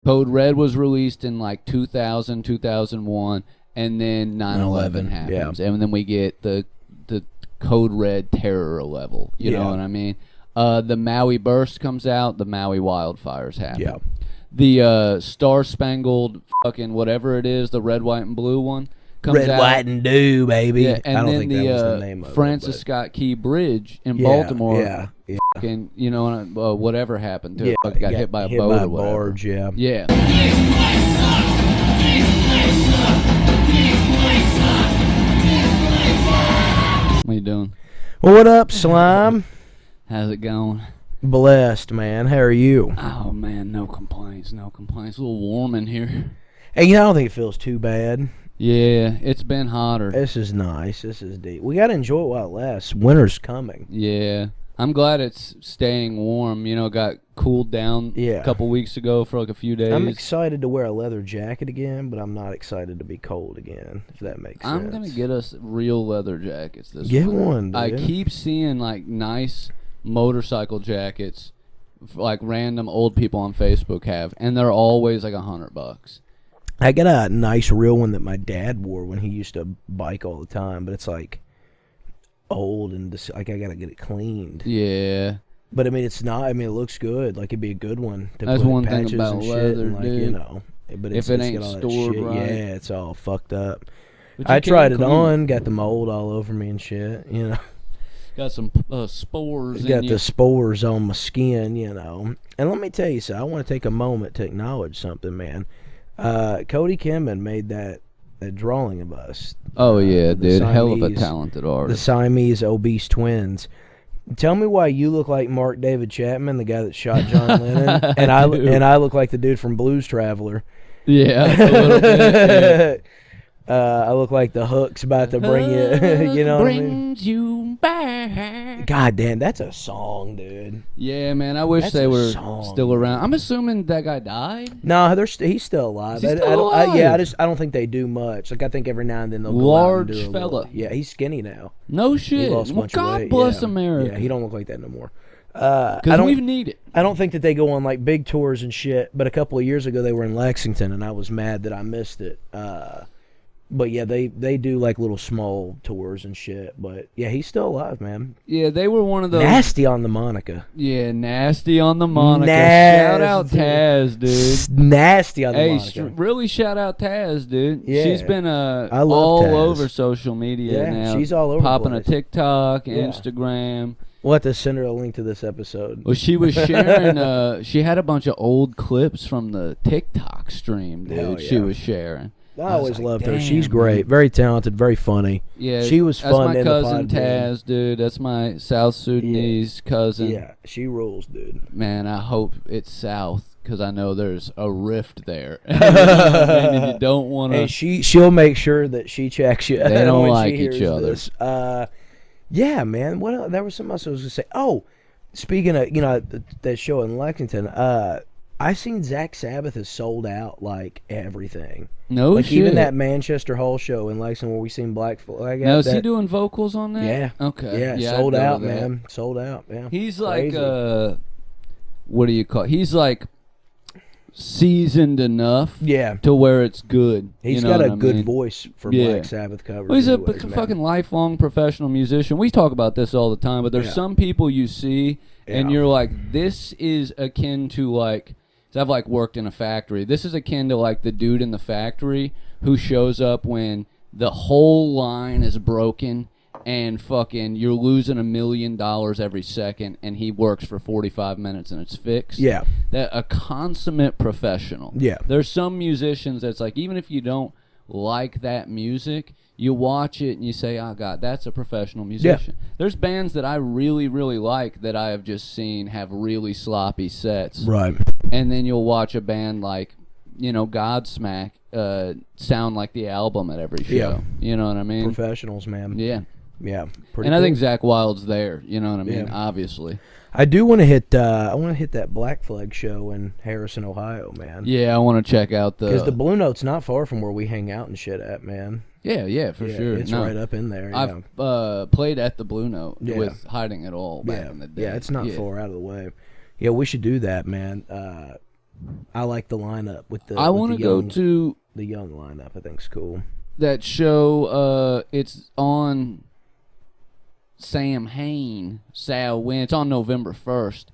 Code Red was released in like 2000, 2001, and then 9/11 happens, and then we get the Code Red terror level. You know what I mean? The Maui Burst comes out. The Maui wildfires happen. Yeah. The Star Spangled fucking whatever it is, the red, white, and blue one comes Red, out. white, and blue, baby. Yeah, and I don't then think that was the name of Francis it. Scott Key Bridge in Baltimore. Yeah. Fucking, you know, whatever happened to it. Yeah, Got hit by a boat or whatever. barge, yeah. Yeah. What you doing? Well, what up, Slime? How's it going? Blessed, man. How are you? Oh, man, no complaints, no complaints. A little warm in here. Hey, you know, I don't think it feels too bad. Yeah, it's been hotter. This is nice. This is deep. We got to enjoy it while it lasts. Winter's coming. Yeah. I'm glad it's staying warm. You know, it got cooled down a couple weeks ago for like a few days. I'm excited to wear a leather jacket again, but I'm not excited to be cold again, if that makes sense. I'm going to get us real leather jackets this Get winter. one, dude. I keep seeing like nice motorcycle jackets like random old people on Facebook have, and they're always like $100. I got a nice real one that my dad wore when he used to bike all the time, but it's like old and like I gotta get it cleaned. Yeah, but I mean it's not. I mean it looks good. Like it'd be a good one to That's put one patches thing about and leather, shit and like, dude. you know. But if it ain't got all that stored shit. right, yeah, it's all fucked up. But you I tried it clean on, got the mold all over me and shit. You know, got some spores. got in the you. spores on my skin. You know, and let me tell you, so I want to take a moment to acknowledge something, man. Cody Kimman made that drawing of us. Oh yeah, dude, hell of a Siamese- talented The artist. Siamese obese twins. Tell me why you look like Mark David Chapman, the guy that shot John Lennon, and I look like the dude from Blues Traveler. Yeah, a little bit. I look like the hook's about to bring you. You know what I mean? Brings you back. God damn, that's a song, dude. Yeah, man. I wish That's they a were song, still around. I'm assuming that guy died. No, he's still alive. Is he still alive? I don't think they do much. Like I think every now and then they'll go out and do Large a fella. little- yeah, he's skinny now. No He shit. lost a Well, bunch of God weight. bless Yeah. America. Yeah, he don't look like that no more. Because we need it. I don't think that they go on like big tours and shit. But a couple of years ago they were in Lexington, and I was mad that I missed it. But yeah, they do like little small tours and shit. But yeah, he's still alive, man. Yeah, they were one of those. Nasty on the Monica. Yeah, nasty on the Monica. Nasty. Shout out Taz, dude. Nasty on the Hey, Monica. really shout out Taz, dude. Yeah. She's been love all Taz. over social media Yeah, now. she's all over the popping a place. TikTok, Yeah. Instagram. We'll have to send her a link to this episode. Well, she was sharing. She had a bunch of old clips from the TikTok stream, dude. Hell She yeah. was sharing. I was always like, loved her. damn, She's great. Very talented. Very funny. Yeah, She was that's fun my in the cousin pod game. Taz, dude. That's my South Sudanese cousin. Yeah, she rules, dude. Man, I hope it's South because I know there's a rift there. And you don't want And to. she'll make sure that she checks you. They don't when like she each hears other. this. Yeah, man. What else? There was something else I was gonna say. Oh, speaking of that show in Lexington, I seen Zach Sabbath has sold out like everything. No Like shit. even that Manchester Hall show in Lexington where we seen Black Flag. Now, is that, he doing vocals on that? Yeah. Okay. Yeah, I'd sold go to out, that. man. Sold out. Yeah. He's like, Crazy. what do you call? He's like seasoned enough. Yeah. To where it's good. He's you know got a what I good mean? voice for Yeah. Black Sabbath covers. Well, he's a anyways, man. fucking lifelong professional musician. We talk about this all the time, but there's Yeah. some people you see and Yeah. you're like, this is akin to like, 'cause I've like worked in a factory. This is akin to like the dude in the factory who shows up when the whole line is broken and fucking you're losing $1 million every second and he works for 45 minutes and it's fixed. Yeah. That a consummate professional. Yeah. There's some musicians that's like, even if you don't like that music, you watch it and you say, oh God, that's a professional musician. There's bands that I really, really like that I have just seen have really sloppy sets. Right. And then you'll watch a band like, Godsmack sound like the album at every show. Yeah. You know what I mean? Professionals, man. Yeah. Yeah. Pretty And I cool. think Zach Wild's there. You know what I mean? Yeah. Obviously. I do want to hit. I want to hit that Black Flag show in Harrison, Ohio, man. Yeah, I want to check out Because the Blue Note's not far from where we hang out and shit at, man. Yeah, for sure. It's No. right up in there. I've played at the Blue Note Yeah. with Hiding It All back Yeah, in the day. yeah, it's not far out of the way. Yeah, we should do that, man. I like the lineup with the. I want to go to the young lineup. I think's cool. that show. It's on Sam Hain, Sal Wynn. It's on November 1st.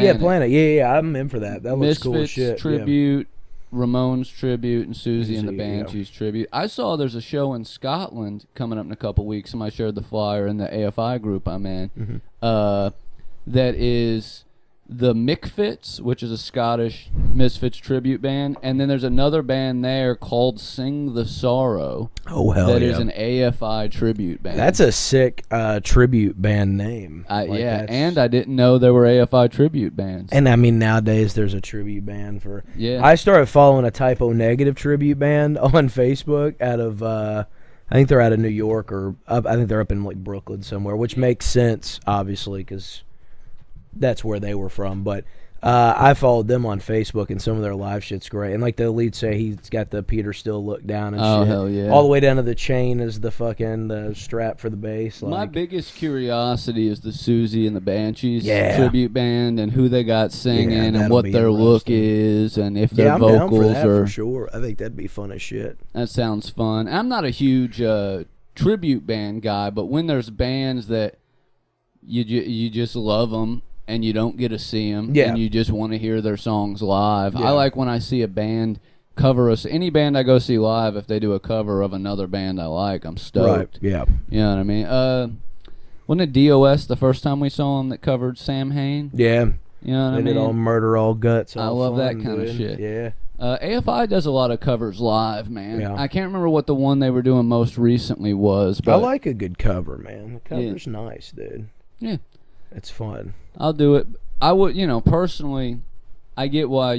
Yeah, Planet. Yeah, I'm in for that. That looks Misfits cool as shit. tribute, Ramones tribute, and Susie and the Yeah. Banshees tribute. I saw there's a show in Scotland coming up in a couple weeks. Somebody shared the flyer in the AFI group I'm in. Mm-hmm. That is the Mickfits, which is a Scottish Misfits tribute band, and then there's another band there called Sing the Sorrow. Oh hell That yeah! is an AFI tribute band. That's a sick tribute band name. Yeah, and I didn't know there were AFI tribute bands. And I mean, nowadays there's a tribute band for. Yeah. I started following a Typo Negative tribute band on Facebook out of. I think they're out of New York I think they're up in like Brooklyn somewhere, which makes sense obviously because that's where they were from. But I followed them on Facebook, and some of their live shit's great. And like the lead say, he's got the Peter Still look down and shit. Hell yeah! All the way down to the chain is the strap for the bass. My Like, biggest curiosity is the Susie and the Banshees Yeah. tribute band and who they got singing and that'll what be their look interesting. is and if their I'm down for vocals that are. for sure. I think that'd be fun as shit. That sounds fun. I'm not a huge tribute band guy, but when there's bands that you just love them and you don't get to see them, Yeah. and you just want to hear their songs live. Yeah. I like when I see a band cover us. Any band I go see live, if they do a cover of another band I like, I'm stoked. Right. Yeah. You know what I mean? Wasn't it DOS the first time we saw them that covered Sam Hain? Yeah. You know what I They mean? did all Murder, All Guts. I All love that fun, kind of dude. shit. Yeah. AFI does a lot of covers live, man. Yeah. I can't remember what the one they were doing most recently was, but I like a good cover, man. The cover's nice, dude. Yeah. It's fun. I'll do it. I would, personally, I get why,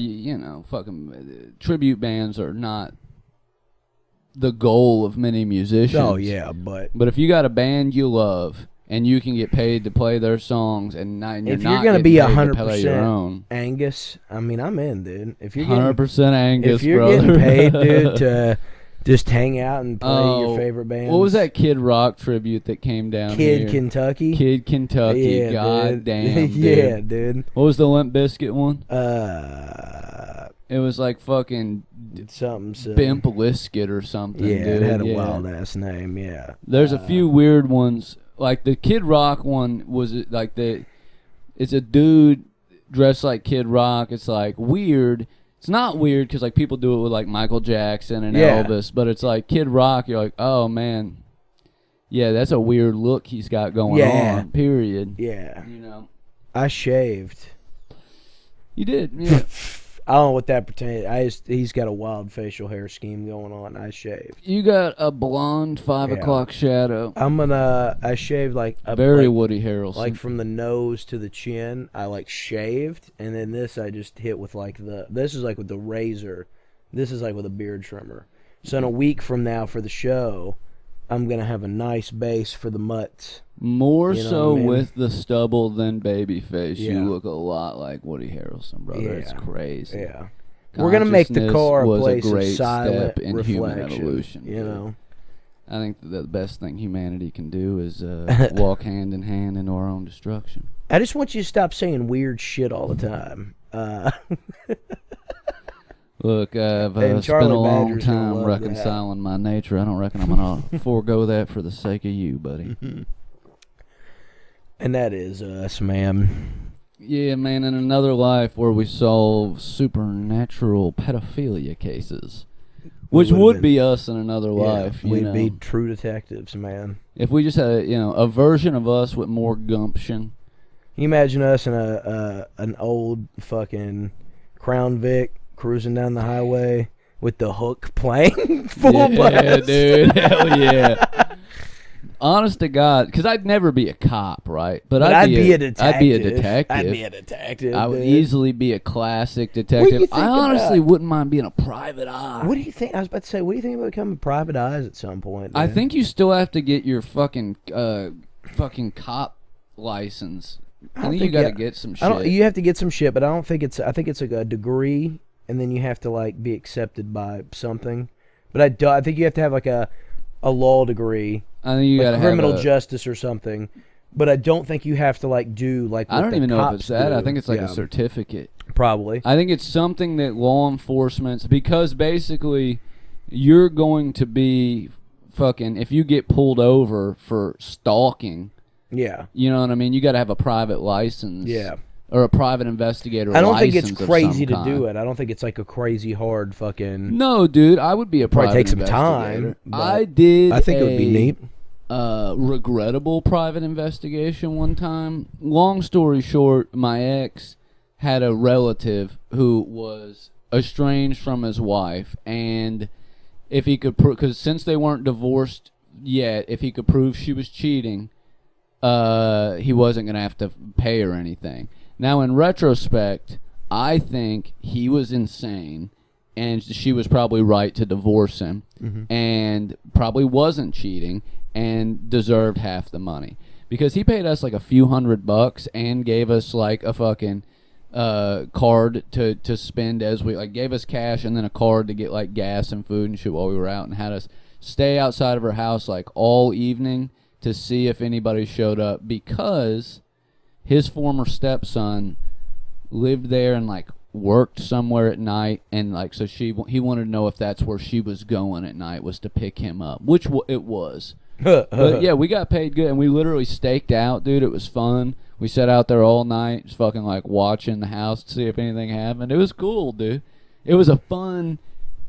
fucking tribute bands are not the goal of many musicians. Oh, yeah, but But if you got a band you love and you can get paid to play their songs and you're if not you're going to getting be paid to play your 100% own. Angus, I mean, I'm in, dude. If you're 100% Angus, if you're brother. getting paid, dude, to just hang out and play your favorite band. What was that Kid Rock tribute that came down Kid here? Kentucky? Kid Kentucky. Yeah, God dude. damn, dude. Yeah, dude. What was the Limp Bizkit one? It was like fucking Something silly. Bimp Liskit or something. Yeah, dude. it had a Yeah. wild ass name. Yeah. There's a few weird ones. Like the Kid Rock one was like it's a dude dressed like Kid Rock. It's like weird. It's not weird because like people do it with like Michael Jackson and Yeah. Elvis, but it's like Kid Rock. You're like, oh man, yeah, that's a weird look he's got going on. Period. Yeah. You know, I shaved. you did. Yeah. I don't know what that pertains. He's got a wild facial hair scheme going on. I shaved. You got a blonde 5 Yeah. o'clock shadow. I shaved like a Very like, Woody Harrelson. like from the nose to the chin. I like shaved, and then this I just hit with like this is like with the razor. This is like with a beard trimmer. So in a week from now for the show, I'm gonna have a nice base for the mutts. More You know so what I mean? with the stubble than babyface. Yeah. You look a lot like Woody Harrelson, brother. It's Yeah. crazy. Yeah. We're gonna make the car a was place a great of silent step in human reflection. evolution. You dude. know. I think the best thing humanity can do is walk hand in hand into our own destruction. I just want you to stop saying weird shit all the time. Look, I've And spent Charlie a long Badger's gonna time love reconciling my nature. I don't reckon I'm gonna forego that for the sake of you, buddy. And that is us, man. Yeah, man, in another life where we solve supernatural pedophilia cases. Which would've would been- be us in another life, you We'd know. be true detectives, man. If we just had, a version of us with more gumption. Can you imagine us in an old fucking Crown Vic cruising down the highway with the Hook playing full blast? Dude, hell yeah. Honest to God, because I'd never be a cop, right? But I'd be a detective. I'd be a detective. I'd be a detective. I would dude. easily be a classic What do you detective. think I honestly about- wouldn't mind being a private eye. What do you think? I was about to say, what do you think about becoming private eyes at some point? I dude? think you still have to get your fucking cop license. I think you got to get some shit. You have to get some shit, but I don't think it's. I think it's like a degree, and then you have to like be accepted by something. But I think you have to have like a law degree. I think you got to have criminal justice or something. But I don't think you have to like do like. I what don't the even know if cops it's that. I do. think it's like Yeah. a certificate. probably. I think it's something that law enforcement, because basically you're going to be fucking, if you get pulled over for stalking, yeah, you know what I mean? You got to have a private license. Yeah. Or a private investigator. I don't think it's license of crazy some to do kind. it. I don't think it's like a crazy hard fucking. No, dude, I would be a private Probably take some investigator. time. But I did. I think it would be neat. Regrettable private investigation one time. Long story short, my ex had a relative who was estranged from his wife, and if he could, because since they weren't divorced yet, if he could prove she was cheating, he wasn't gonna have to pay her anything. Now, in retrospect, I think he was insane, and she was probably right to divorce him, and probably wasn't cheating, and deserved half the money. Because he paid us like a few $100 and gave us like a fucking card to spend as we, like, gave us cash and then a card to get like gas and food and shit while we were out, and had us stay outside of her house like all evening to see if anybody showed up, because his former stepson lived there and like worked somewhere at night, and like so he wanted to know if that's where she was going at night, was to pick him up, which it was. But yeah, we got paid good, and we literally staked out, dude. It was fun. We sat out there all night, just fucking like watching the house to see if anything happened. It was cool, dude. It was a fun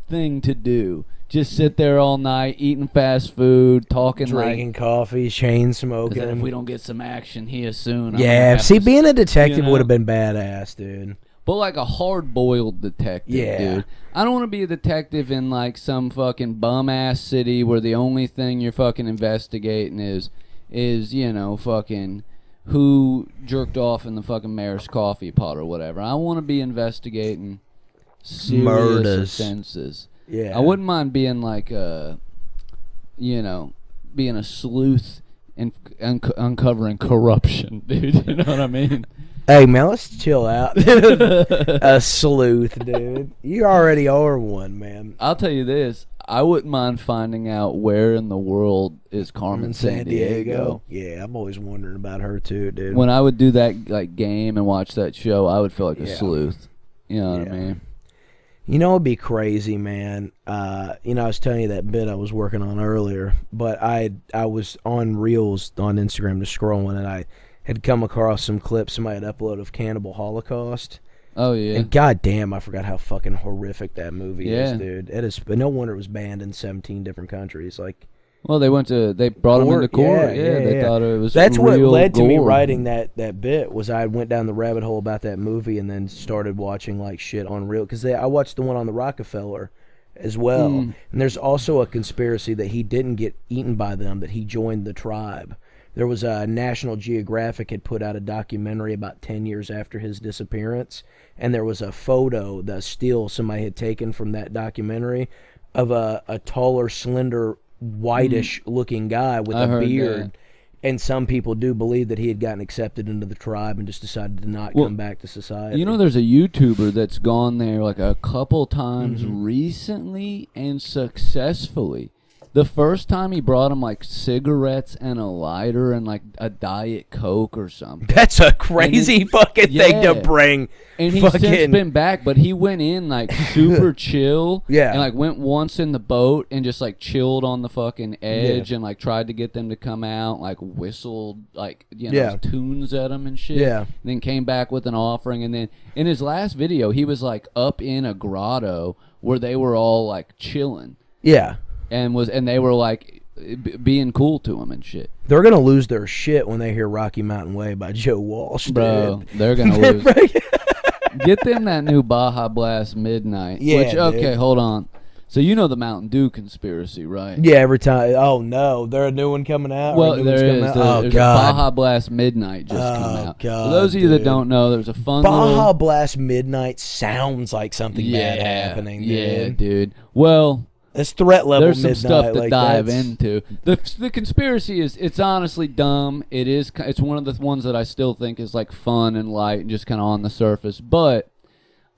thing to do. Just sit there all night, eating fast food, talking, drinking like, coffee, chain smoking. if we don't get some action here soon. Yeah, see, being a detective would have been badass, dude. But like a hard-boiled detective, dude. I don't want to be a detective in like some fucking bum-ass city where the only thing you're fucking investigating is you know, fucking who jerked off in the fucking mayor's coffee pot or whatever. I want to be investigating serious murders, offenses. Yeah, I wouldn't mind being like you know, being a sleuth and uncovering corruption, dude. You know what I mean? Hey, man, let's chill out. A sleuth, dude. You already are one, man. I'll tell you this. I wouldn't mind finding out where in the world is Carmen Sandiego. Yeah, I'm always wondering about her, too, dude. When I would do that like game and watch that show, I would feel like a sleuth. You know what I mean? You know, it'd be crazy, man. You know, I was telling you that bit I was working on earlier, but I was on Reels on Instagram just scrolling, and I had come across some clips somebody had uploaded of Cannibal Holocaust. Oh, yeah. And goddamn, I forgot how fucking horrific that movie is, dude. It is, but no wonder it was banned in 17 different countries. Like, well, they brought him into court. They thought it was That's real what led to me gore. writing that bit, was I went down the rabbit hole about that movie and then started watching like shit on Real, because I watched the one on the Rockefeller as well. And there's also a conspiracy that he didn't get eaten by them, that he joined the tribe. There was a National Geographic had put out a documentary about 10 years after his disappearance, and there was a photo, the still somebody had taken from that documentary, of a taller, slender, whitish looking guy with a beard. That. And some people do believe that he had gotten accepted into the tribe and just decided to not come back to society. You know, there's a YouTuber that's gone there like a couple times recently and successfully. The first time he brought him like cigarettes and a lighter and like a Diet Coke or something. That's a crazy fucking thing to bring. And he's since been back, but he went in like super chill. Yeah. And like went once in the boat and just like chilled on the fucking edge and like tried to get them to come out, like whistled like, you know, tunes at them and shit. Yeah. And then came back with an offering. And then in his last video, he was like up in a grotto where they were all like chilling. Yeah. And they were like being cool to him and shit. They're gonna lose their shit when they hear Rocky Mountain Way by Joe Walsh, dude. Bro, they're gonna lose. Get them that new Baja Blast Midnight. Yeah, which, okay, dude. Hold on. So you know the Mountain Dew conspiracy, right? Yeah, every time. Oh no, there's a new one coming out. Well, there is. Oh There's god, a Baja Blast Midnight just come out. God, for those of you that don't know, there's a fun Baja Blast Midnight sounds like something bad happening. Dude. Yeah, dude. Well, it's threat level. There's some midnight, stuff to like dive into. The conspiracy it's honestly dumb. It's one of the ones that I still think is like fun and light and just kind of on the surface. But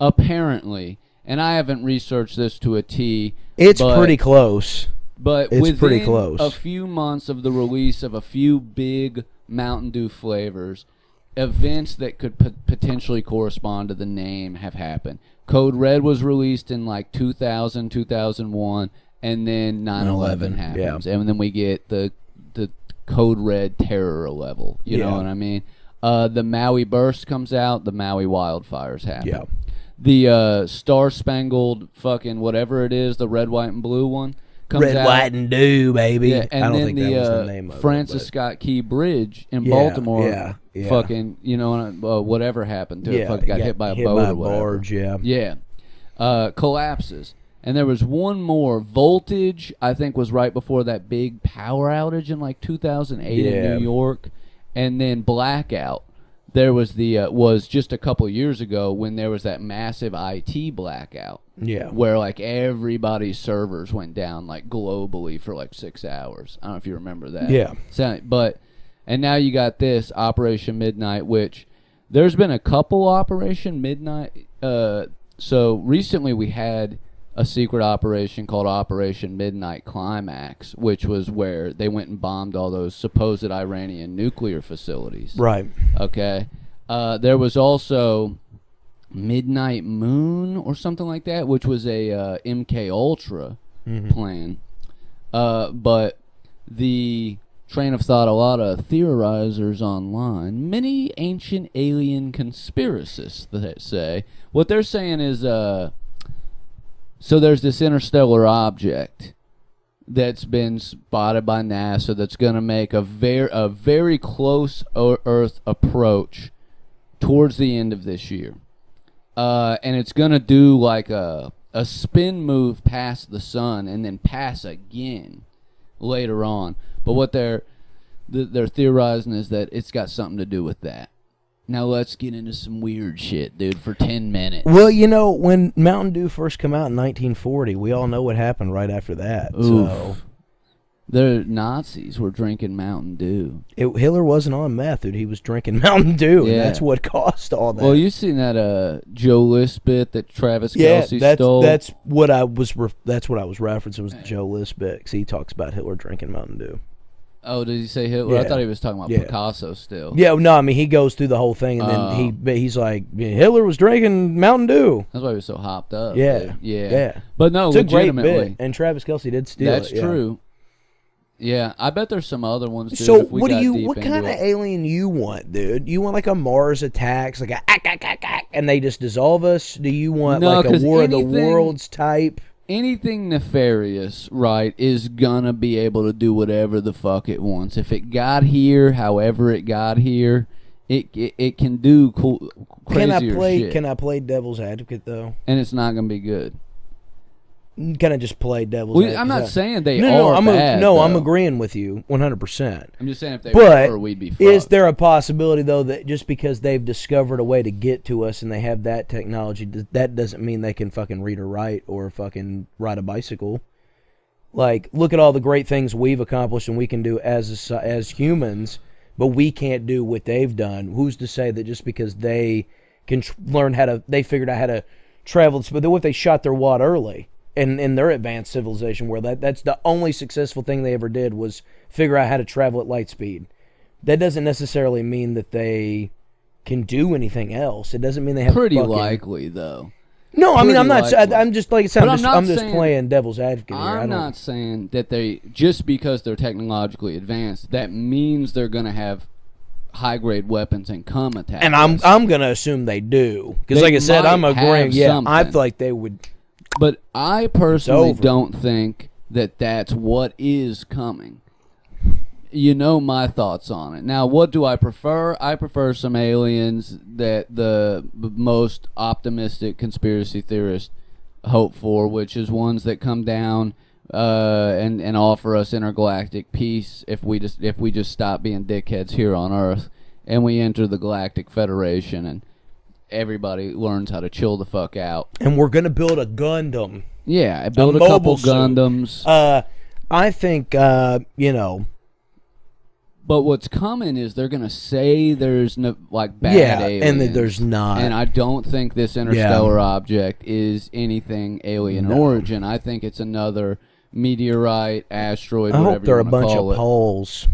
apparently, and I haven't researched this to a T. It's pretty close. But it's within pretty close. A few months of the release of a few big Mountain Dew flavors, events that could potentially correspond to the name have happened. Code Red was released in like 2000, 2001, and then 9/11 happens, and then we get the Code Red terror level. You know what I mean? The Maui burst comes out. The Maui wildfires happen. Yeah. The Star Spangled fucking whatever it is, the red, white, and blue one comes out. Red, white, and blue, baby. Yeah, and I don't then think that was the name of Francis it. Scott Key Bridge in Baltimore. Yeah. Fucking, whatever happened to it. Fucking got hit by a boat or whatever. Barge, Yeah. Collapses. And there was one more. Voltage, I think, was right before that big power outage in like 2008 in New York. And then Blackout. There was was just a couple years ago when there was that massive IT blackout. Yeah. Where like everybody's servers went down like globally for like 6 hours. I don't know if you remember that. Yeah. And now you got this Operation Midnight, which there's been a couple Operation Midnight. So recently we had a secret operation called Operation Midnight Climax, which was where they went and bombed all those supposed Iranian nuclear facilities. Right. Okay. There was also Midnight Moon or something like that, which was a MK Ultra plan. But the train of thought, a lot of theorizers online, many ancient alien conspiracists that say, what they're saying is, so there's this interstellar object that's been spotted by NASA that's going to make a very close Earth approach towards the end of this year. And it's going to do like a spin move past the sun and then pass again later on. But what they're theorizing is that it's got something to do with that. Now let's get into some weird shit, dude, for 10 minutes. Well, when Mountain Dew first came out in 1940, we all know what happened right after that. Oof. So the Nazis were drinking Mountain Dew. Hitler wasn't on meth, dude. He was drinking Mountain Dew, and that's what caused all that. Well, you seen that Joe List bit that Travis Kelce stole? That's what I was referencing was the Joe List bit, 'cause he talks about Hitler drinking Mountain Dew. Oh, did he say Hitler? Yeah. I thought he was talking about Picasso still. Yeah, no, I mean, he goes through the whole thing, and then he's like, Hitler was drinking Mountain Dew. That's why he was so hopped up. Yeah. Dude. Yeah. Yeah. But no, it's a great legitimately. bit, and Travis Kelce did steal That's it. true. Yeah, I bet there's some other ones, too. So, if we what got kind of alien you want, dude? You want like a Mars attacks, like a and they just dissolve us? Do you want like a War of the Worlds type? Anything nefarious, right, is gonna be able to do whatever the fuck it wants. If it got here, however it got here, it can do crazier shit. Can I play devil's advocate though? And it's not gonna be good. Can I just play devil's advocate? I'm not saying they are bad. I'm agreeing with you 100%. I'm just saying if they were, we'd be fucked. Is there a possibility though that just because they've discovered a way to get to us and they have that technology, that doesn't mean they can fucking read or write or fucking ride a bicycle? Like, look at all the great things we've accomplished and we can do as humans, but we can't do what they've done. Who's to say that just because they can they figured out how to travel, but what if they shot their wad early? In their advanced civilization, where that's the only successful thing they ever did was figure out how to travel at light speed. That doesn't necessarily mean that they can do anything else. It doesn't mean they have pretty likely though. No, I mean I'm not. I'm just like I said. I'm just saying, playing devil's advocate here. I'm not saying that they just because they're technologically advanced that means they're gonna have high grade weapons and come attack. And I'm gonna assume they do because, like I said, I'm agreeing. Yeah, I feel like they would. But I personally don't think that that's what is coming. You know my thoughts on it. Now, what do I prefer? I prefer some aliens that the most optimistic conspiracy theorists hope for, which is ones that come down and offer us intergalactic peace if we just stop being dickheads here on Earth and we enter the Galactic Federation and everybody learns how to chill the fuck out. And we're going to build a Gundam. Yeah, build a couple Gundams. I think, But what's coming is they're going to say there's no, like, bad aliens. And that there's not. And I don't think this interstellar object is anything alien origin. I think it's another meteorite, asteroid, whatever you want to call it. I hope they're a bunch of poles.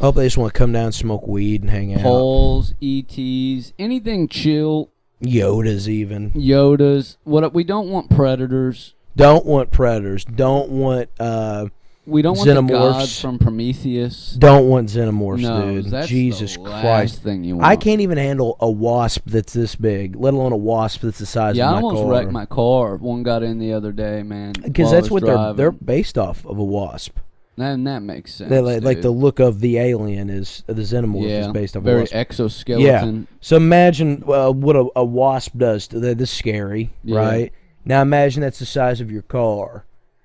I hope they just want to come down and smoke weed and hang out. Poles, ETs, anything chill. Yodas even. Yodas. What we don't want predators. Don't want predators. Don't want we don't want xenomorphs. the gods from Prometheus. Don't want xenomorphs, No, dude. that's Jesus the Christ. last thing you want. I can't even handle a wasp that's this big, let alone a wasp that's the size Yeah, of I my almost car. wrecked my car. One got in the other day, man. Because while I that's was what driving. they're based off of, a wasp. And that makes sense. Like dude. the look of the alien is the xenomorph is based off a very wasp. exoskeleton. Yeah. So imagine what a wasp does. That's scary, right? Now imagine that's the size of your car.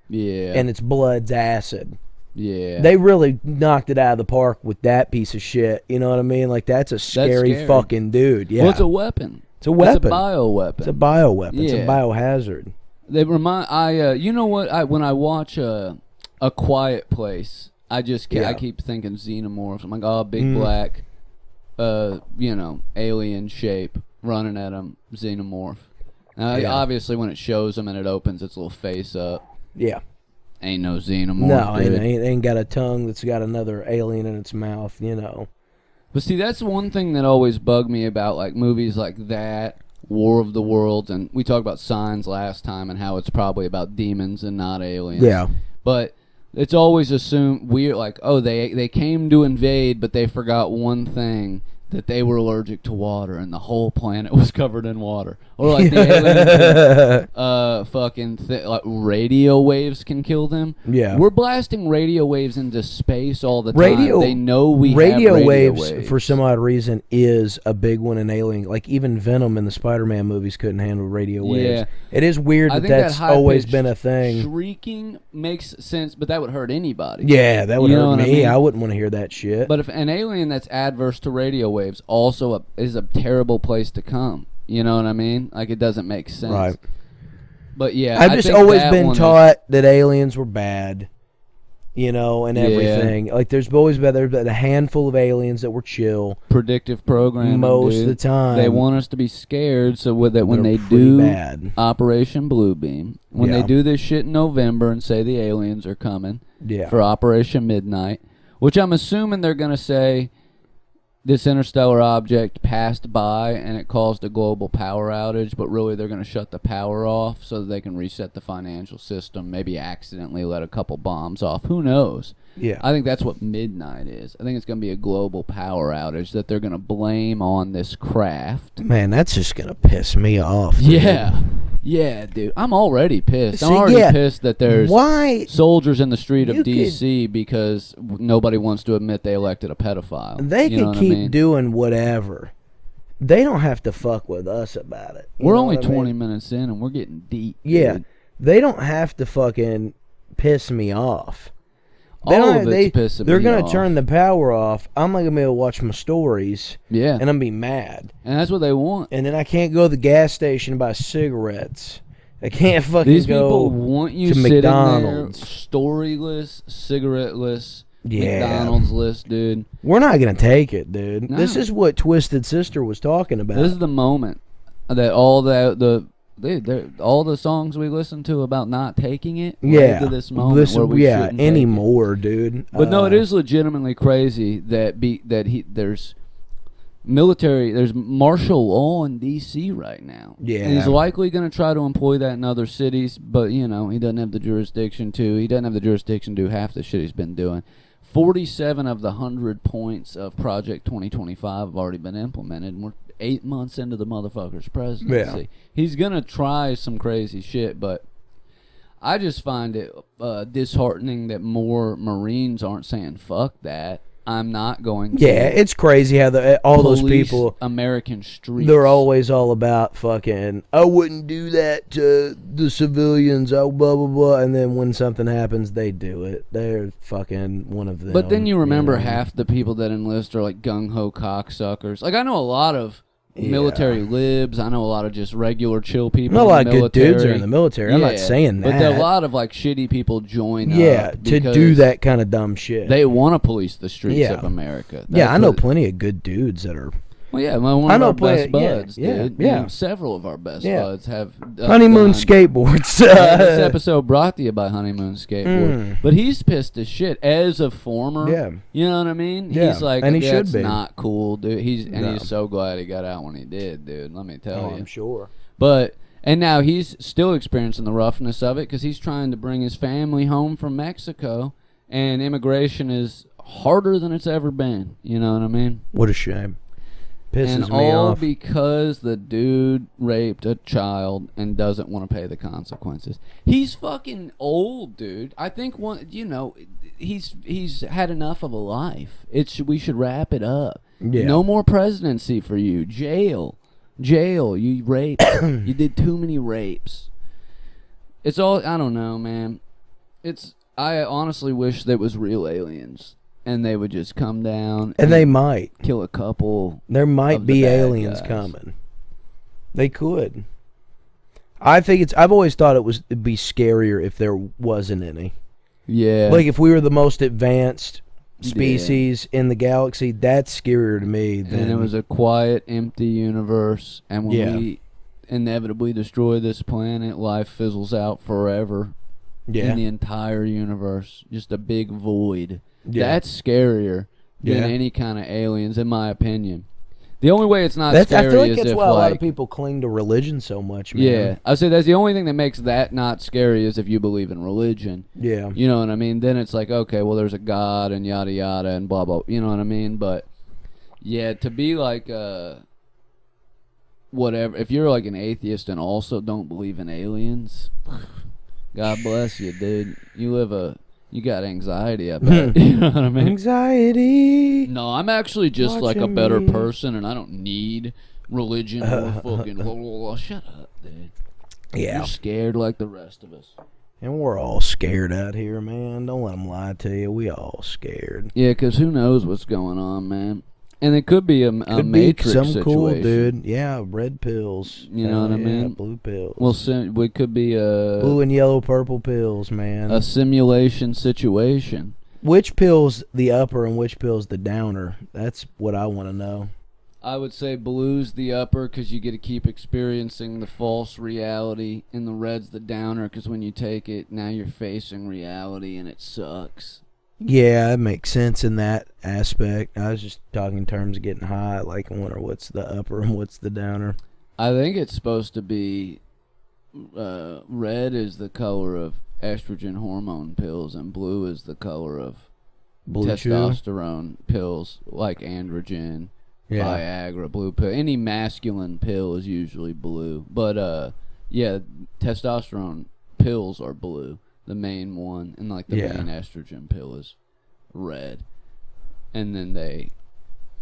Yeah. And its blood's acid. Yeah. They really knocked it out of the park with that piece of shit. You know what I mean? Like, that's a scary fucking dude. Yeah. Well, it's a weapon. It's a weapon. It's a bioweapon. It's a bioweapon. Yeah. It's a biohazard. They remind you know what? When I watch A Quiet Place, I keep thinking xenomorphs. I'm like, oh, big black, alien shape running at them, xenomorph. Obviously, when it shows them and it opens its little face up, ain't no xenomorph. No, dude. ain't got a tongue that's got another alien in its mouth. But see, that's one thing that always bugged me about like movies like that, War of the Worlds, and we talked about Signs last time and how it's probably about demons and not aliens. Yeah. But it's always assumed weird, like, oh, they came to invade, but they forgot one thing, that they were allergic to water and the whole planet was covered in water. Or like the aliens, like radio waves can kill them. Yeah. We're blasting radio waves into space all the time. They know we have radio waves. For some odd reason, is a big one in Alien. Like, even Venom in the Spider-Man movies couldn't handle radio waves. Yeah. It is weird that that's always been a thing. Shrieking makes sense, but that would hurt anybody. Yeah, that would hurt me. I mean? I wouldn't want to hear that shit. But if an alien that's adverse to radio waves also is a terrible place to come. You know what I mean? Like, it doesn't make sense. Right. But yeah, I've just always been taught that aliens were bad, and everything. Like, there's always been a handful of aliens that were chill. Predictive programming, most of the time. They want us to be scared so that when they do Operation Bluebeam, when they do this shit in November and say the aliens are coming for Operation Midnight, which I'm assuming they're going to say, this interstellar object passed by and it caused a global power outage, but really they're going to shut the power off so that they can reset the financial system, maybe accidentally let a couple bombs off. Who knows? Yeah. I think that's what midnight is. I think it's going to be a global power outage that they're going to blame on this craft. Man, that's just going to piss me off. Dude. Yeah. Yeah, dude. I'm already pissed. I'm already pissed that there's soldiers in the street of D.C. because nobody wants to admit they elected a pedophile. They can keep doing whatever. They don't have to fuck with us about it. We're only 20 minutes in and we're getting deep. Yeah. Dude. They don't have to fucking piss me off. They're going to turn the power off. I'm not going to be able to watch my stories. Yeah. And I'm going to be mad. And that's what they want. And then I can't go to the gas station and buy cigarettes. I can't fucking These people want you to sitting McDonald's. there, storyless, cigarette-less, McDonald's list, dude. We're not going to take it, dude. No. This is what Twisted Sister was talking about. This is the moment that all the songs we listen to about not taking it to this moment where we shouldn't anymore, dude. But no, it is legitimately crazy that there's martial law in D.C. right now. Yeah. And he's likely going to try to employ that in other cities, but, he doesn't have the jurisdiction to. He doesn't have the jurisdiction to do half the shit he's been doing. 47 of the 100 points of Project 2025 have already been implemented, and we're 8 months into the motherfucker's presidency. Yeah. He's going to try some crazy shit, but I just find it disheartening that more Marines aren't saying, fuck that. I'm not going to. Yeah, it's crazy how all those people, American streets, they're always all about fucking, I wouldn't do that to the civilians, blah, blah, blah. And then when something happens, they do it. They're fucking one of them. But then you remember half the people that enlist are like gung-ho cocksuckers. Like, I know a lot of military libs. I know a lot of just regular chill people. A lot of good dudes are in the military. I'm not saying that. But there are a lot of like shitty people join up to do that kind of dumb shit. They want to police the streets of America. I know plenty of good dudes that are Well, yeah, one of our best buds, yeah, dude. yeah. You know, several of our best buds have Honeymoon done- skateboards. Yeah, this episode brought to you by Honeymoon Skateboard. But he's pissed as shit as a former. Yeah. You know what I mean? Yeah. He's like, And he that's should be. not cool, dude. He's No. so glad he got out when he did, dude. Let me tell you. I'm sure. And now he's still experiencing the roughness of it because he's trying to bring his family home from Mexico, and immigration is harder than it's ever been. You know what I mean? What a shame. Pisses And me all off. because the dude raped a child and doesn't want to pay the consequences. He's fucking old, dude. I think he's had enough of a life. We should wrap it up. Yeah. No more presidency for you. Jail. You raped. You did too many rapes. It's all, I don't know, man. I honestly wish there was real aliens. And they would just come down. And they might. Kill a couple. There might of the be bad aliens guys. coming. They could. I've always thought it'd be scarier if there wasn't any. Yeah. Like if we were the most advanced species in the galaxy, that's scarier to me than And it was a quiet, empty universe. And when we inevitably destroy this planet, life fizzles out forever. In the entire universe. Just a big void. Yeah. That's scarier than any kind of aliens, in my opinion. The only way it's not scary I feel like is that's if, why a lot of people cling to religion so much, man. Yeah, I say that's the only thing that makes that not scary is if you believe in religion. Yeah. You know what I mean? Then it's like, okay, well, there's a God and yada yada and blah blah. You know what I mean? But yeah, to be like whatever, if you're like an atheist and also don't believe in aliens, God bless you, dude. You got anxiety, I bet. You know what I mean? Anxiety. No, I'm actually just like a Watching better me. person, and I don't need religion or fucking blah, blah, blah. Shut up, dude. Yeah. You're scared like the rest of us. And we're all scared out here, man. Don't let them lie to you. We all scared. Yeah, because who knows what's going on, man. And it could be a Could be Matrix some situation. cool dude. Yeah, red pills. You know what I mean? Blue pills. Well, we could be Blue and yellow, purple pills, man. a simulation situation. Which pill's the upper and which pill's the downer? That's what I want to know. I would say blue's the upper because you get to keep experiencing the false reality, and the red's the downer because when you take it, now you're facing reality and it sucks. Yeah, it makes sense in that aspect. I was just talking in terms of getting high. Like, I wonder what's the upper and what's the downer. I think it's supposed to be red is the color of estrogen hormone pills, and blue is the color of Blue Chew? testosterone pills like androgen, Viagra, blue pill. Any masculine pill is usually blue, but yeah, testosterone pills are blue, the main one, and like the main estrogen pill is red. And then they,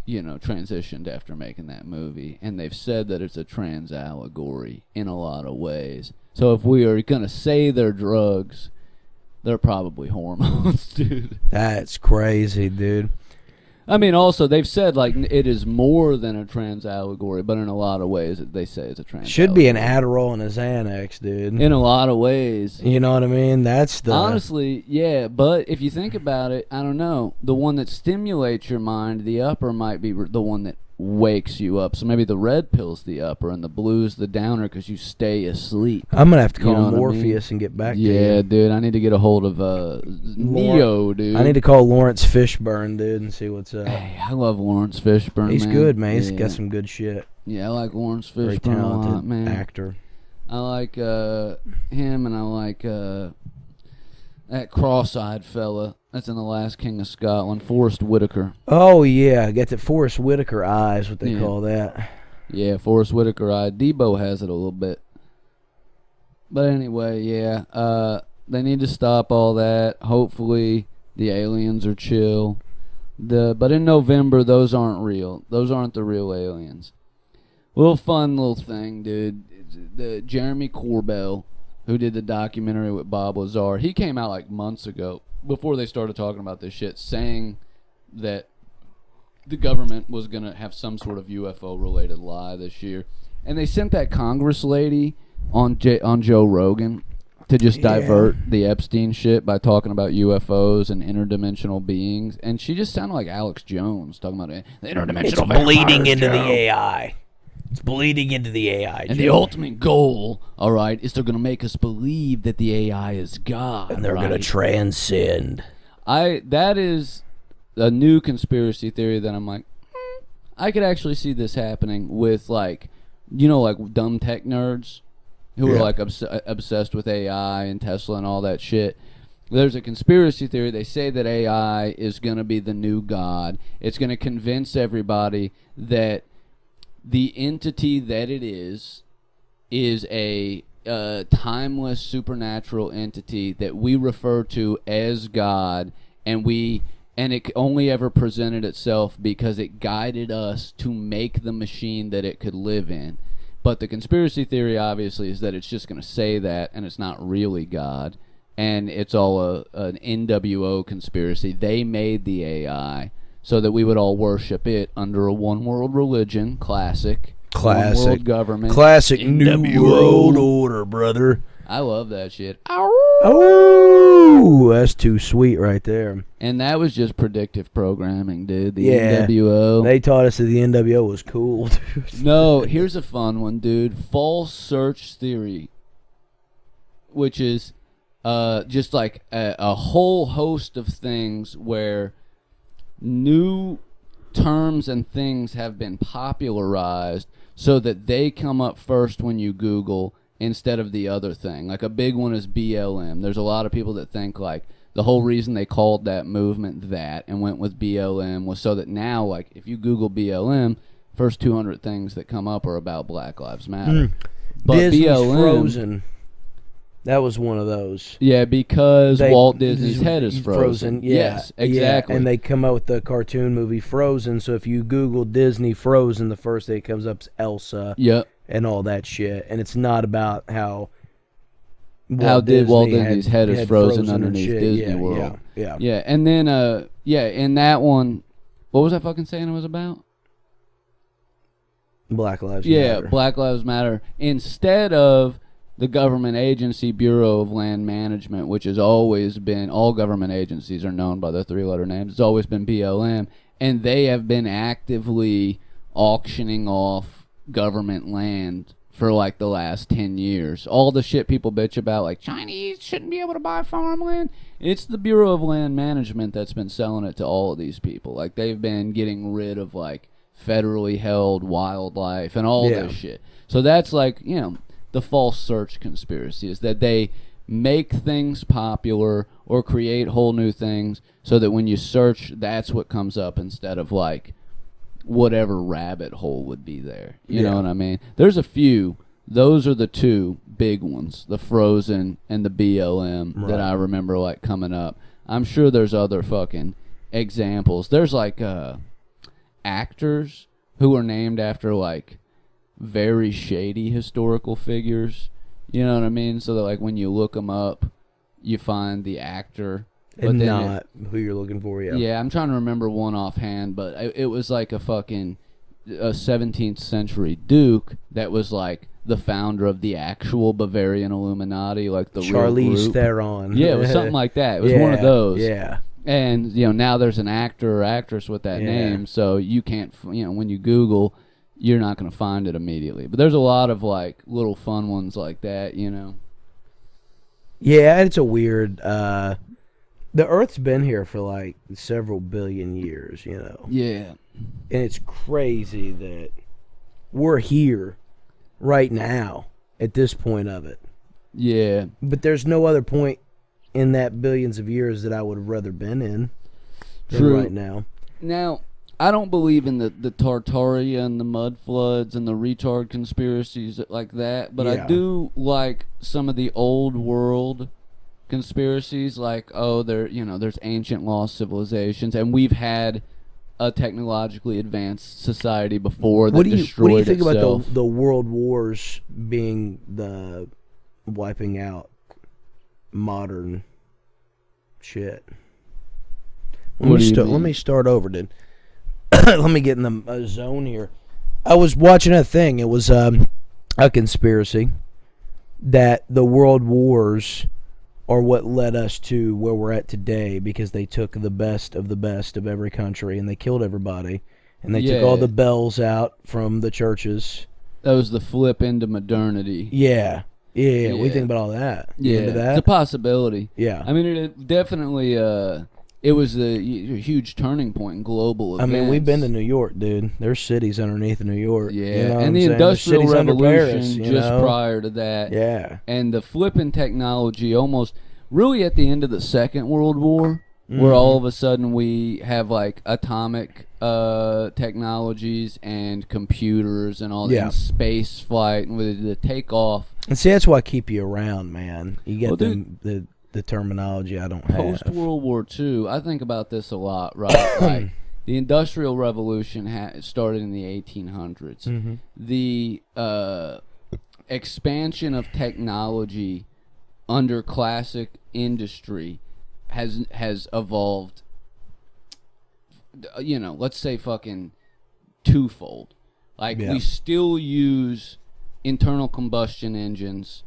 transitioned after making that movie, and they've said that it's a trans allegory in a lot of ways. So if we are gonna say they're drugs, they're probably hormones, dude. That's crazy, dude. I mean, also, they've said, like, it is more than a trans allegory, but in a lot of ways, they say it's a trans Should be an allegory. Adderall and a Xanax, dude. In a lot of ways. You know what I mean? That's the... Honestly, yeah, but if you think about it, I don't know. The one that stimulates your mind, the upper, might be the one that wakes you up. So maybe the red pill's the upper and the blue's the downer because you stay asleep. I'm going to have to call You know what I Morpheus and get back to Yeah, you. dude, I need to get a hold of Neo, dude. I need to call Lawrence Fishburne, dude, and see what's up. Hey, I love Lawrence Fishburne, He's man. good, man. He's Yeah. got some good shit. Yeah, I like Lawrence Very Fishburne a lot, talented man. actor. I like him, and I like that cross-eyed fella that's in The Last King of Scotland, Forrest Whitaker. Oh, yeah. Got the Forrest Whitaker eyes, what they Yeah. call that. Yeah, Forrest Whitaker eye. Debo has it a little bit. But anyway, yeah, they need to stop all that. Hopefully the aliens are chill. But in November, those aren't real. Those aren't the real aliens. Little fun little thing, dude. The Jeremy Corbell, who did the documentary with Bob Lazar, he came out like months ago before they started talking about this shit, saying that the government was going to have some sort of UFO-related lie this year. And they sent that Congress lady on Joe Rogan. to just divert the Epstein shit by talking about UFOs and interdimensional beings, and she just sounded like Alex Jones talking about the interdimensional. It's bleeding into the AI. It's bleeding into the AI. And the ultimate goal, all right, is they're going to make us believe that the AI is God. And they're going to transcend. That is a new conspiracy theory that I'm like, I could actually see this happening with, like, you know, like dumb tech nerds who are like obsessed with AI and Tesla and all that shit. There's a conspiracy theory. They say that AI is going to be the new God. It's going to convince everybody that the entity that it is a timeless supernatural entity that we refer to as God, and it only ever presented itself because it guided us to make the machine that it could live in. But the conspiracy theory, obviously, is that it's just going to say that, and it's not really God, and it's all an NWO conspiracy. They made the AI so that we would all worship it under a one-world religion, classic one-world government. Classic NWO. New World Order, brother. I love that shit. Oh, that's too sweet right there. And that was just predictive programming, dude. The NWO. They taught us that the NWO was cool, dude. No, here's a fun one, dude. False search theory, which is just like a whole host of things where new terms and things have been popularized so that they come up first when you Google instead of the other thing. Like a big one is BLM. There's a lot of people that think like the whole reason they called that movement that and went with BLM was so that now, like, if you Google BLM, first 200 things that come up are about Black Lives Matter. But Disney's BLM, Frozen. That was one of those. Yeah, because Walt Disney's head is frozen. Yeah, yes, exactly. Yeah. And they come out with the cartoon movie Frozen, so if you Google Disney Frozen, the first thing that comes up is Elsa. Yep. And all that shit. And it's not about how Walt Disney's head is frozen underneath Disney World. Yeah. And then, in that one, what was I fucking saying it was about? Black Lives Matter. Yeah, Black Lives Matter. Instead of the government agency Bureau of Land Management, which has always been, all government agencies are known by their three-letter names. It's always been BLM, and they have been actively auctioning off government land for like the last 10 years. All the shit people bitch about, like Chinese shouldn't be able to buy farmland, it's the Bureau of Land Management that's been selling it to all of these people. Like, they've been getting rid of like federally held wildlife and all this shit. So that's like, you know, the false search conspiracy is that they make things popular or create whole new things so that when you search, that's what comes up instead of like whatever rabbit hole would be there. You know what I mean? There's a few. Those are the two big ones, the Frozen and the BLM, that I remember like coming up. I'm sure there's other fucking examples. There's like actors who are named after like very shady historical figures. You know what I mean? So that like when you look them up, you find the actor. And not who you're looking for, Yeah, I'm trying to remember one offhand, but it was like a fucking 17th century duke that was like the founder of the actual Bavarian Illuminati, like the Charlize Theron. Yeah, it was something like that. It was one of those. Yeah. And, you know, now there's an actor or actress with that name, so you can't, you know, when you Google, you're not going to find it immediately. But there's a lot of, like, little fun ones like that, you know. Yeah, it's a weird, the Earth's been here for, like, several billion years, you know. Yeah. And it's crazy that we're here right now at this point of it. Yeah. But there's no other point in that billions of years that I would have rather been in than right now. Now, I don't believe in the Tartaria and the mud floods and the retard conspiracies like that, but I do like some of the old world conspiracies, like, oh, there's ancient lost civilizations, and we've had a technologically advanced society before that destroyed itself. What do you think about the world wars being the wiping out modern shit? Let me start over, dude. Let me get in the zone here. I was watching a thing. It was a conspiracy that the world wars are what led us to where we're at today, because they took the best of every country and they killed everybody, and they took all the bells out from the churches. That was the flip into modernity. Yeah. We think about all that. Yeah, it's a possibility. Yeah. I mean, it definitely, it was a huge turning point in global events. I mean, we've been to New York, dude. There's cities underneath New York. Yeah, you know and the Industrial Revolution prior to that. Yeah. And the flipping technology almost, really at the end of the Second World War, where all of a sudden we have like atomic technologies and computers and all that, and space flight and with the takeoff. And see, that's why I keep you around, man. You get the terminology I don't have. Post World War II, I think about this a lot, right? Like the Industrial Revolution started in the 1800s. The expansion of technology under classic industry has evolved, you know, let's say fucking twofold. Like we still use internal combustion engines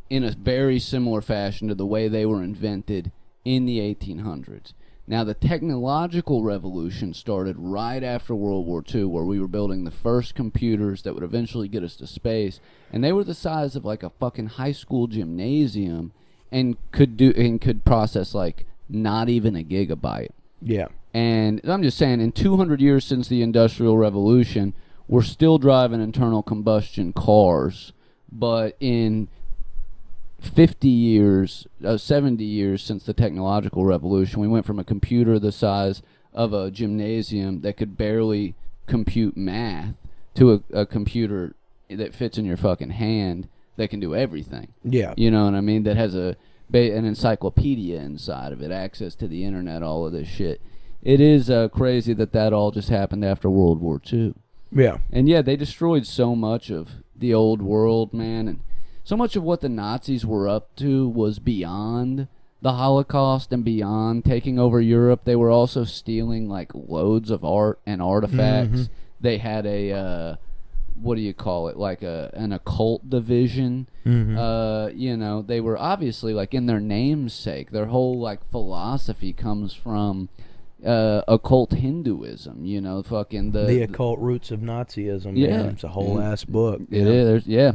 in a very similar fashion to the way they were invented in the 1800s. Now, the technological revolution started right after World War II, where we were building the first computers that would eventually get us to space, and they were the size of like a fucking high school gymnasium, and could process like not even a gigabyte. Yeah. And I'm just saying, in 200 years since the Industrial Revolution, we're still driving internal combustion cars, but in 50 years, 70 years since the technological revolution, we went from a computer the size of a gymnasium that could barely compute math to a computer that fits in your fucking hand that can do everything. Yeah. You know what I mean? That has an encyclopedia inside of it, access to the internet, all of this shit. It is crazy that all just happened after World War II. Yeah. And yeah, they destroyed so much of the old world, man, and so much of what the Nazis were up to was beyond the Holocaust and beyond taking over Europe. They were also stealing like loads of art and artifacts. They had a what do you call it, like an occult division. You know, they were obviously, like, in their namesake, their whole like philosophy comes from occult Hinduism, you know, fucking the occult roots of Nazism. Yeah, man. It's a whole ass book. It is. Yeah.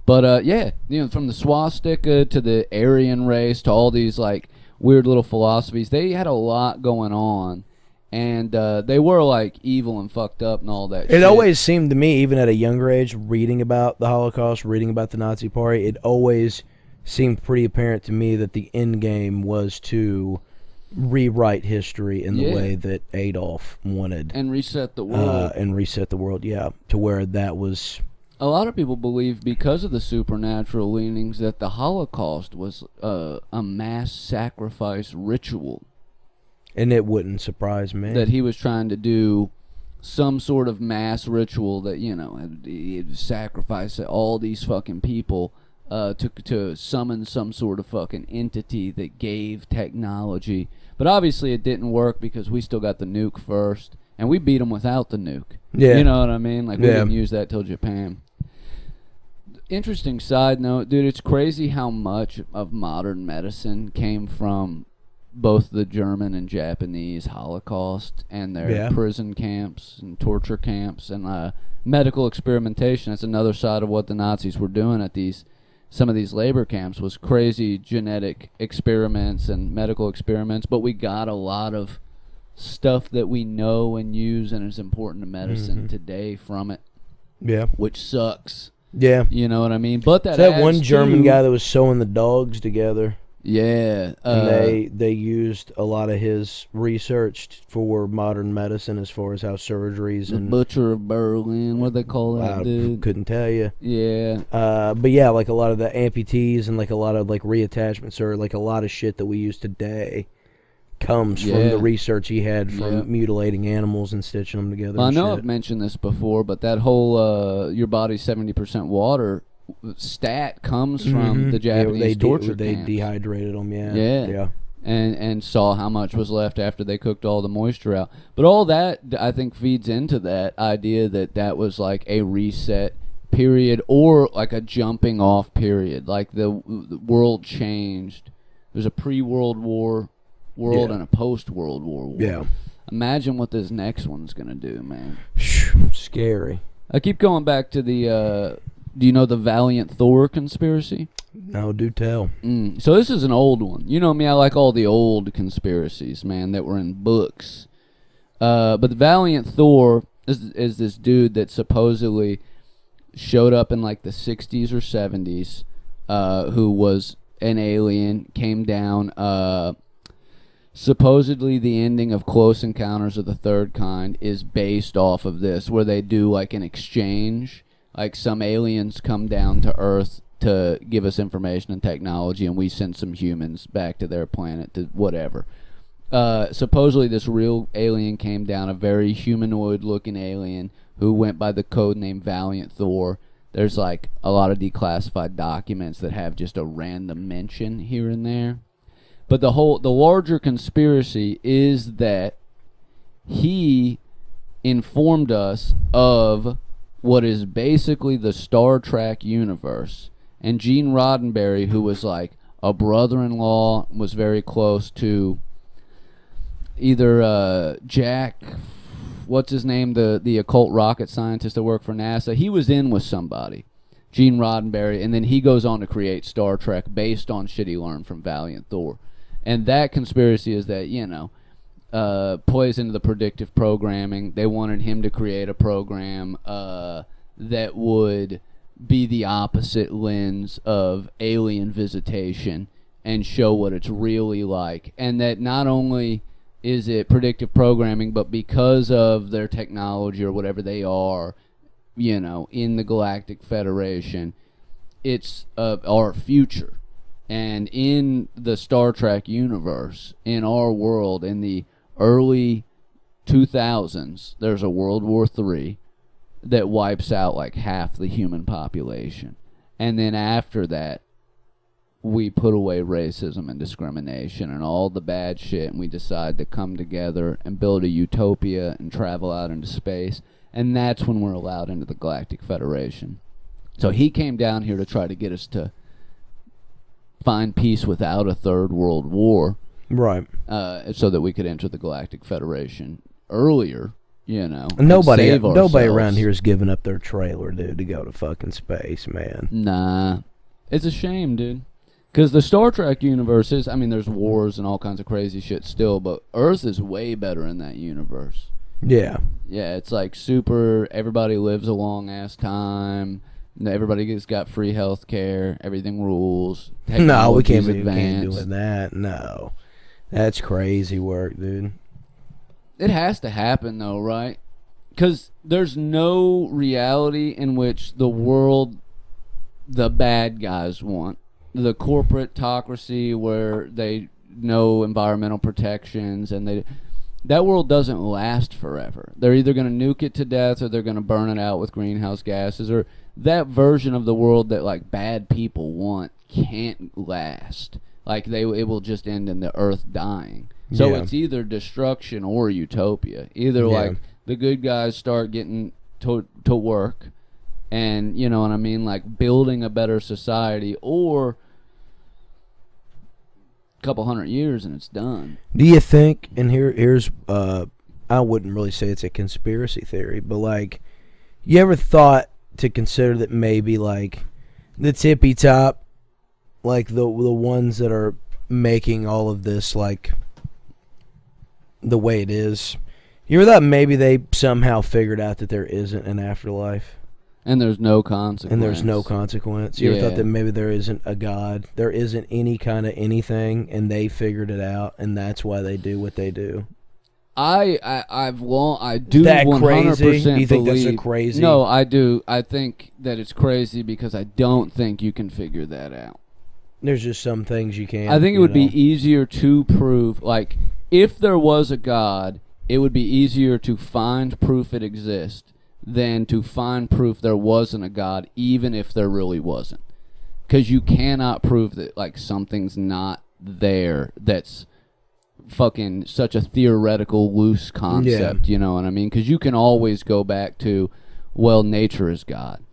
But you know, from the swastika to the Aryan race to all these like weird little philosophies, they had a lot going on, and they were like evil and fucked up and all that. It always seemed to me, even at a younger age, reading about the Holocaust, reading about the Nazi Party, it always seemed pretty apparent to me that the end game was to rewrite history in the way that Adolf wanted, and reset the world. Yeah, to where that was. A lot of people believe, because of the supernatural leanings, that the Holocaust was a mass sacrifice ritual. And it wouldn't surprise me. That he was trying to do some sort of mass ritual that, you know, he'd sacrifice all these fucking people to summon some sort of fucking entity that gave technology. But obviously it didn't work because we still got the nuke first, and we beat them without the nuke. Yeah. You know what I mean? Like, we didn't use that till Japan. Interesting side note, dude, it's crazy how much of modern medicine came from both the German and Japanese Holocaust and their prison camps and torture camps and medical experimentation. That's another side of what the Nazis were doing at some of these labor camps, was crazy genetic experiments and medical experiments. But we got a lot of stuff that we know and use and is important to medicine today from it. Yeah. Which sucks. Yeah. You know what I mean? But that one German guy that was sewing the dogs together. Yeah. And they used a lot of his research for modern medicine as far as how surgeries and Butcher of Berlin, what they call that, dude? Couldn't tell you. Yeah. But yeah, like a lot of the amputees and like a lot of like reattachments, or like a lot of shit that we use today comes from the research he had from mutilating animals and stitching them together. Well, I know I've mentioned this before, but that whole your body's 70% water stat comes from the Japanese torture They camps. dehydrated them, yeah. And saw how much was left after they cooked all the moisture out. But all that, I think, feeds into that idea that was like a reset period or like a jumping off period. Like the world changed. There's a pre-World War world and a post-World War world. Yeah. Imagine what this next one's going to do, man. Scary. I keep going back to the, do you know the Valiant Thor conspiracy? No, do tell. So this is an old one. You know me, I like all the old conspiracies, man, that were in books. But the Valiant Thor is this dude that supposedly showed up in like the 60s or 70s, who was an alien, came down, supposedly the ending of Close Encounters of the Third Kind is based off of this, where they do like an exchange. Like some aliens come down to Earth to give us information and technology, and we send some humans back to their planet to whatever. Supposedly this real alien came down, a very humanoid-looking alien who went by the code name Valiant Thor. There's like a lot of declassified documents that have just a random mention here and there. But the larger conspiracy is that he informed us of what is basically the Star Trek universe. And Gene Roddenberry, who was like a brother-in-law, was very close to either Jack, what's his name, the occult rocket scientist that worked for NASA. He was in with somebody, Gene Roddenberry, and then he goes on to create Star Trek based on shit he learned from Valiant Thor. And that conspiracy is that, plays into the predictive programming. They wanted him to create a program that would be the opposite lens of alien visitation and show what it's really like. And that not only is it predictive programming, but because of their technology or whatever they are, in the Galactic Federation, it's our future. And in the Star Trek universe, in our world, in the early 2000s, there's a World War III that wipes out like half the human population. And then after that, we put away racism and discrimination and all the bad shit, and we decide to come together and build a utopia and travel out into space. And that's when we're allowed into the Galactic Federation. So he came down here to try to get us to find peace without a third world war, right? So that we could enter the Galactic Federation earlier, Nobody around here is giving up their trailer, dude, to go to fucking space, man. Nah, it's a shame, dude. Because the Star Trek universe is, there's wars and all kinds of crazy shit still, but Earth is way better in that universe. Yeah. Yeah, it's like super, everybody lives a long ass time. Everybody's got free health care. Everything rules. No, we can't be doing that. No. That's crazy work, dude. It has to happen, though, right? Because there's no reality in which the world the bad guys want. The corporatocracy where they know environmental protections and that world doesn't last forever. They're either going to nuke it to death or they're going to burn it out with greenhouse gases, or that version of the world that like bad people want can't last. Like it will just end in the earth dying. So it's either destruction or utopia. Either like the good guys start getting to work and, you know what I mean, like building a better society, or couple hundred years and it's done. Do you think, and here's I wouldn't really say it's a conspiracy theory, but like, you ever thought to consider that maybe like the tippy top, like the ones that are making all of this like the way it is, you ever thought maybe they somehow figured out that there isn't an afterlife? And there's no consequence. You ever thought that maybe there isn't a God, there isn't any kind of anything, and they figured it out, and that's why they do what they do? I do that 100% crazy? Do you think believe, that's a crazy? No, I do. I think that it's crazy because I don't think you can figure that out. There's just some things you can't. I think it would be easier to prove, like, if there was a God, it would be easier to find proof it exists than to find proof there wasn't a God, even if there really wasn't. Because you cannot prove that, like, something's not there that's fucking such a theoretical, loose concept, you know what I mean? Because you can always go back to, well, nature is God.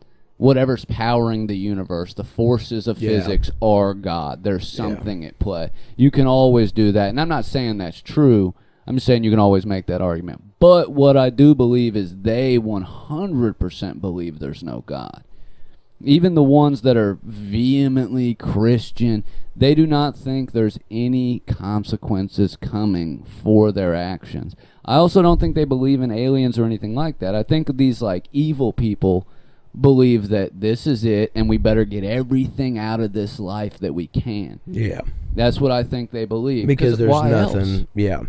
whatever's powering the universe, the forces of Yeah. physics are God. There's something at play. You can always do that. And I'm not saying that's true. I'm just saying you can always make that argument. But what I do believe is they 100% believe there's no God. Even the ones that are vehemently Christian, they do not think there's any consequences coming for their actions. I also don't think they believe in aliens or anything like that. I think these like evil people believe that this is it and we better get everything out of this life that we can. Yeah. That's what I think they believe. Because there's why nothing. else? Yeah.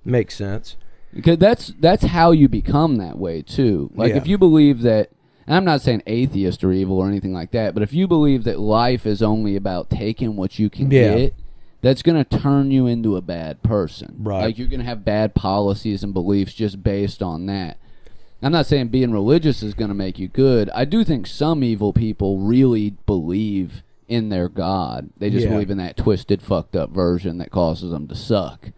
Makes sense. Because that's how you become that way too. Like if you believe that, and I'm not saying atheists are evil or anything like that, but if you believe that life is only about taking what you can get, that's going to turn you into a bad person. Right. Like you're going to have bad policies and beliefs just based on that. I'm not saying being religious is going to make you good. I do think some evil people really believe in their God. They just believe in that twisted, fucked up version that causes them to suck.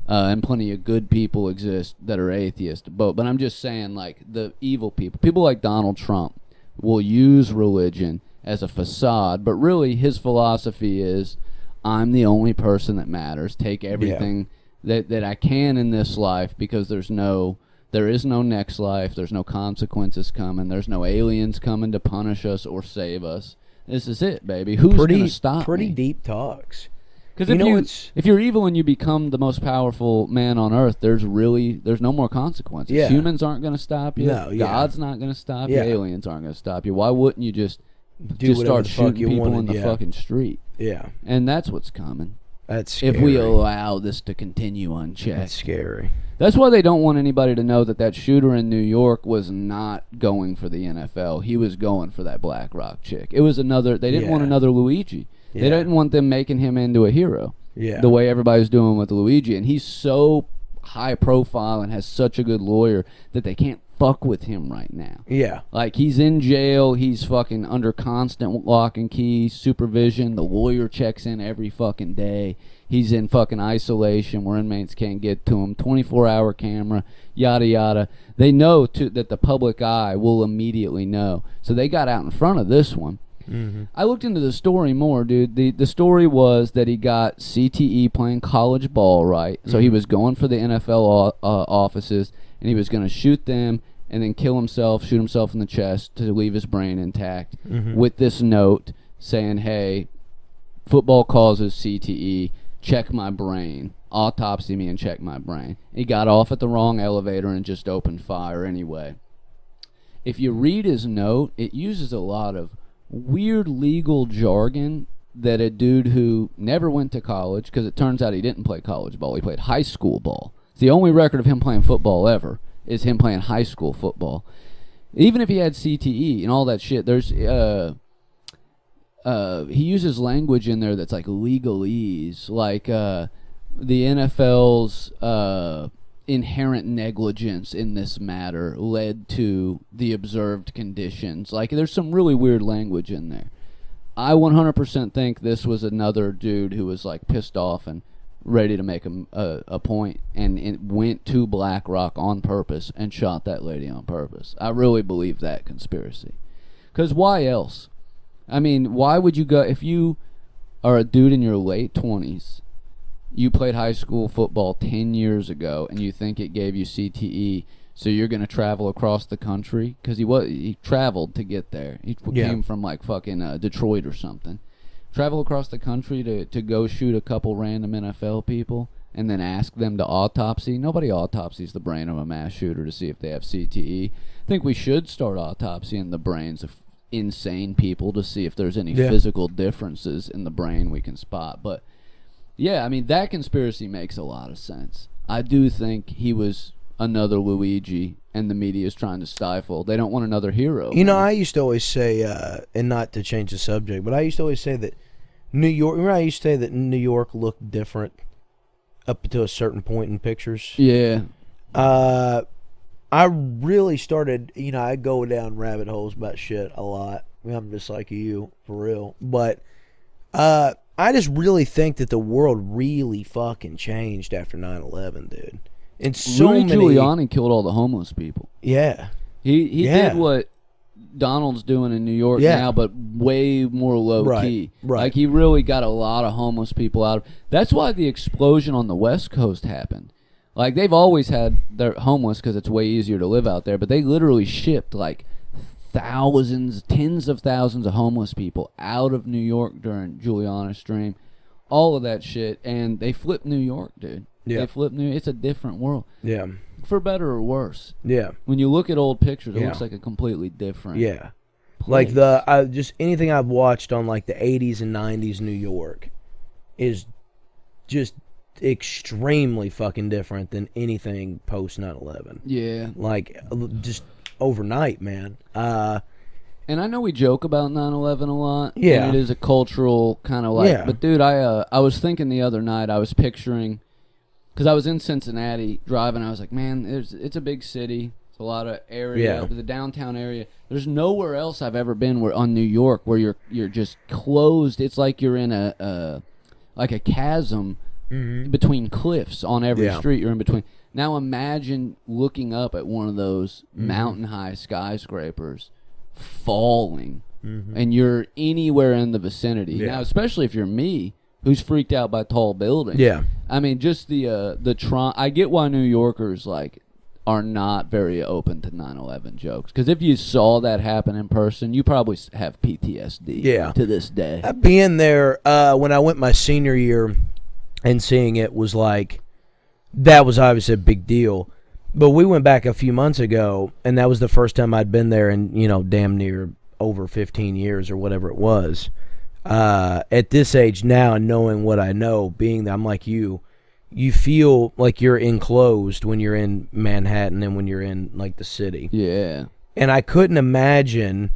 And plenty of good people exist that are atheists. But I'm just saying, like, the evil people like Donald Trump will use religion as a facade, but really his philosophy is, I'm the only person that matters. Take everything that I can in this life because there is no next life. There's no consequences coming. There's no aliens coming to punish us or save us. This is it, baby. Who's going to stop Pretty me? deep talks. Because if you're evil and you become the most powerful man on earth, there's no more consequences. Yeah. Humans aren't going to stop you. No, God's not going to stop you. Yeah. Aliens aren't going to stop you. Why wouldn't you just Do whatever start the fuck shooting you people wanted, in the fucking street? Yeah. And that's what's coming. That's scary. If we allow this to continue unchecked. That's scary. That's why they don't want anybody to know that shooter in New York was not going for the NFL. He was going for that Black Rock chick. It was another. They didn't want another Luigi. Yeah. They didn't want them making him into a hero. Yeah. The way everybody's doing with Luigi, and he's so high profile and has such a good lawyer that they can't fuck with him right now. Yeah. Like, he's in jail, he's fucking under constant lock and key supervision. The lawyer checks in every fucking day. He's in fucking isolation where inmates can't get to him. 24-hour camera, yada yada. They know that the public eye will immediately know. So they got out in front of this one. Mm-hmm. I looked into the story more, dude. The story was that he got CTE playing college ball, right? So he was going for the NFL offices, and he was going to shoot them and then kill himself, shoot himself in the chest to leave his brain intact with this note saying, hey, football causes CTE, check my brain. Autopsy me and check my brain. He got off at the wrong elevator and just opened fire anyway. If you read his note, it uses a lot of weird legal jargon that a dude who never went to college, because it turns out he didn't play college ball, he played high school ball. It's the only record of him playing football ever is him playing high school football. Even if he had CTE and all that shit, there's he uses language in there that's like legalese, like the NFL's inherent negligence in this matter led to the observed conditions. Like, there's some really weird language in there. I 100% think this was another dude who was like pissed off and ready to make a point, and it went to Black Rock on purpose and shot that lady on purpose. I really believe that conspiracy. Because why else? I mean, why would you go, if you are a dude in your late 20s, you played high school football 10 years ago, and you think it gave you CTE, so you're going to travel across the country? Because he traveled to get there. He came from, like, fucking Detroit or something. Travel across the country to go shoot a couple random NFL people and then ask them to autopsy. Nobody autopsies the brain of a mass shooter to see if they have CTE. I think we should start autopsying the brains of insane people to see if there's any physical differences in the brain we can spot. But yeah, I mean, that conspiracy makes a lot of sense. I do think he was another Luigi, and the media is trying to stifle. They don't want another hero. You know, I used to always say, and not to change the subject, but I used to always say that New York, remember I used to say that New York looked different up to a certain point in pictures? Yeah. I really started, you know, I go down rabbit holes about shit a lot. I mean, I'm just like you, for real. But I just really think that the world really fucking changed after 9/11, dude. And so Rudy many... Giuliani killed all the homeless people. Yeah. He did what Donald's doing in New York Yeah. now, but way more low key. Right. Like he really got a lot of homeless people out. That's why the explosion on the West Coast happened. Like they've always had their homeless because it's way easier to live out there, but they literally shipped like thousands, tens of thousands of homeless people out of New York during Giuliani's stream, all of that shit, and they flipped New York, dude. Yeah. They flipped it's a different world. Yeah. For better or worse. Yeah. When you look at old pictures, it Yeah. looks like a completely different Yeah. place. Like just anything I've watched on like the 80s and 90s New York is just extremely fucking different than anything post 9/11. Yeah. Like just overnight, man. And I know we joke about 9/11 a lot. Yeah. And it is a cultural kind of like. Yeah. But dude, I was thinking the other night. I was picturing, because I was in Cincinnati driving. I was like, man, it's a big city. It's a lot of area. Yeah. The downtown area. There's nowhere else I've ever been on New York where you're just closed. It's like you're in a chasm between cliffs on every street. You're in between. Now imagine looking up at one of those mountain high skyscrapers falling, and you're anywhere in the vicinity. Yeah. Now, especially if you're me, who's freaked out by tall buildings. Yeah. I mean, just the I get why New Yorkers like are not very open to 9/11 jokes, because if you saw that happen in person, you probably have PTSD. Yeah. To this day. Being there when I went my senior year and seeing it was like, that was obviously a big deal. But we went back a few months ago, and that was the first time I'd been there in, damn near over 15 years or whatever it was. At this age now, and knowing what I know, being that I'm like you feel like you're enclosed when you're in Manhattan and when you're in, like, the city. Yeah. And I couldn't imagine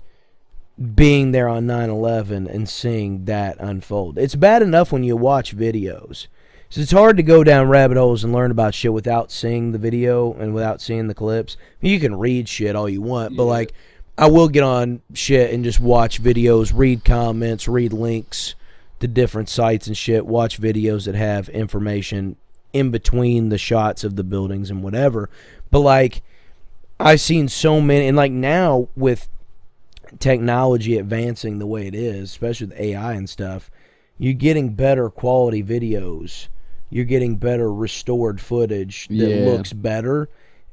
being there on 9/11 and seeing that unfold. It's bad enough when you watch videos. So it's hard to go down rabbit holes and learn about shit without seeing the video and without seeing the clips. You can read shit all you want, but like, I will get on shit and just watch videos, read comments, read links to different sites and shit, watch videos that have information in between the shots of the buildings and whatever. But like, I've seen so many, and like now with technology advancing the way it is, especially with AI and stuff, you're getting better quality videos. You're getting better restored footage that looks better.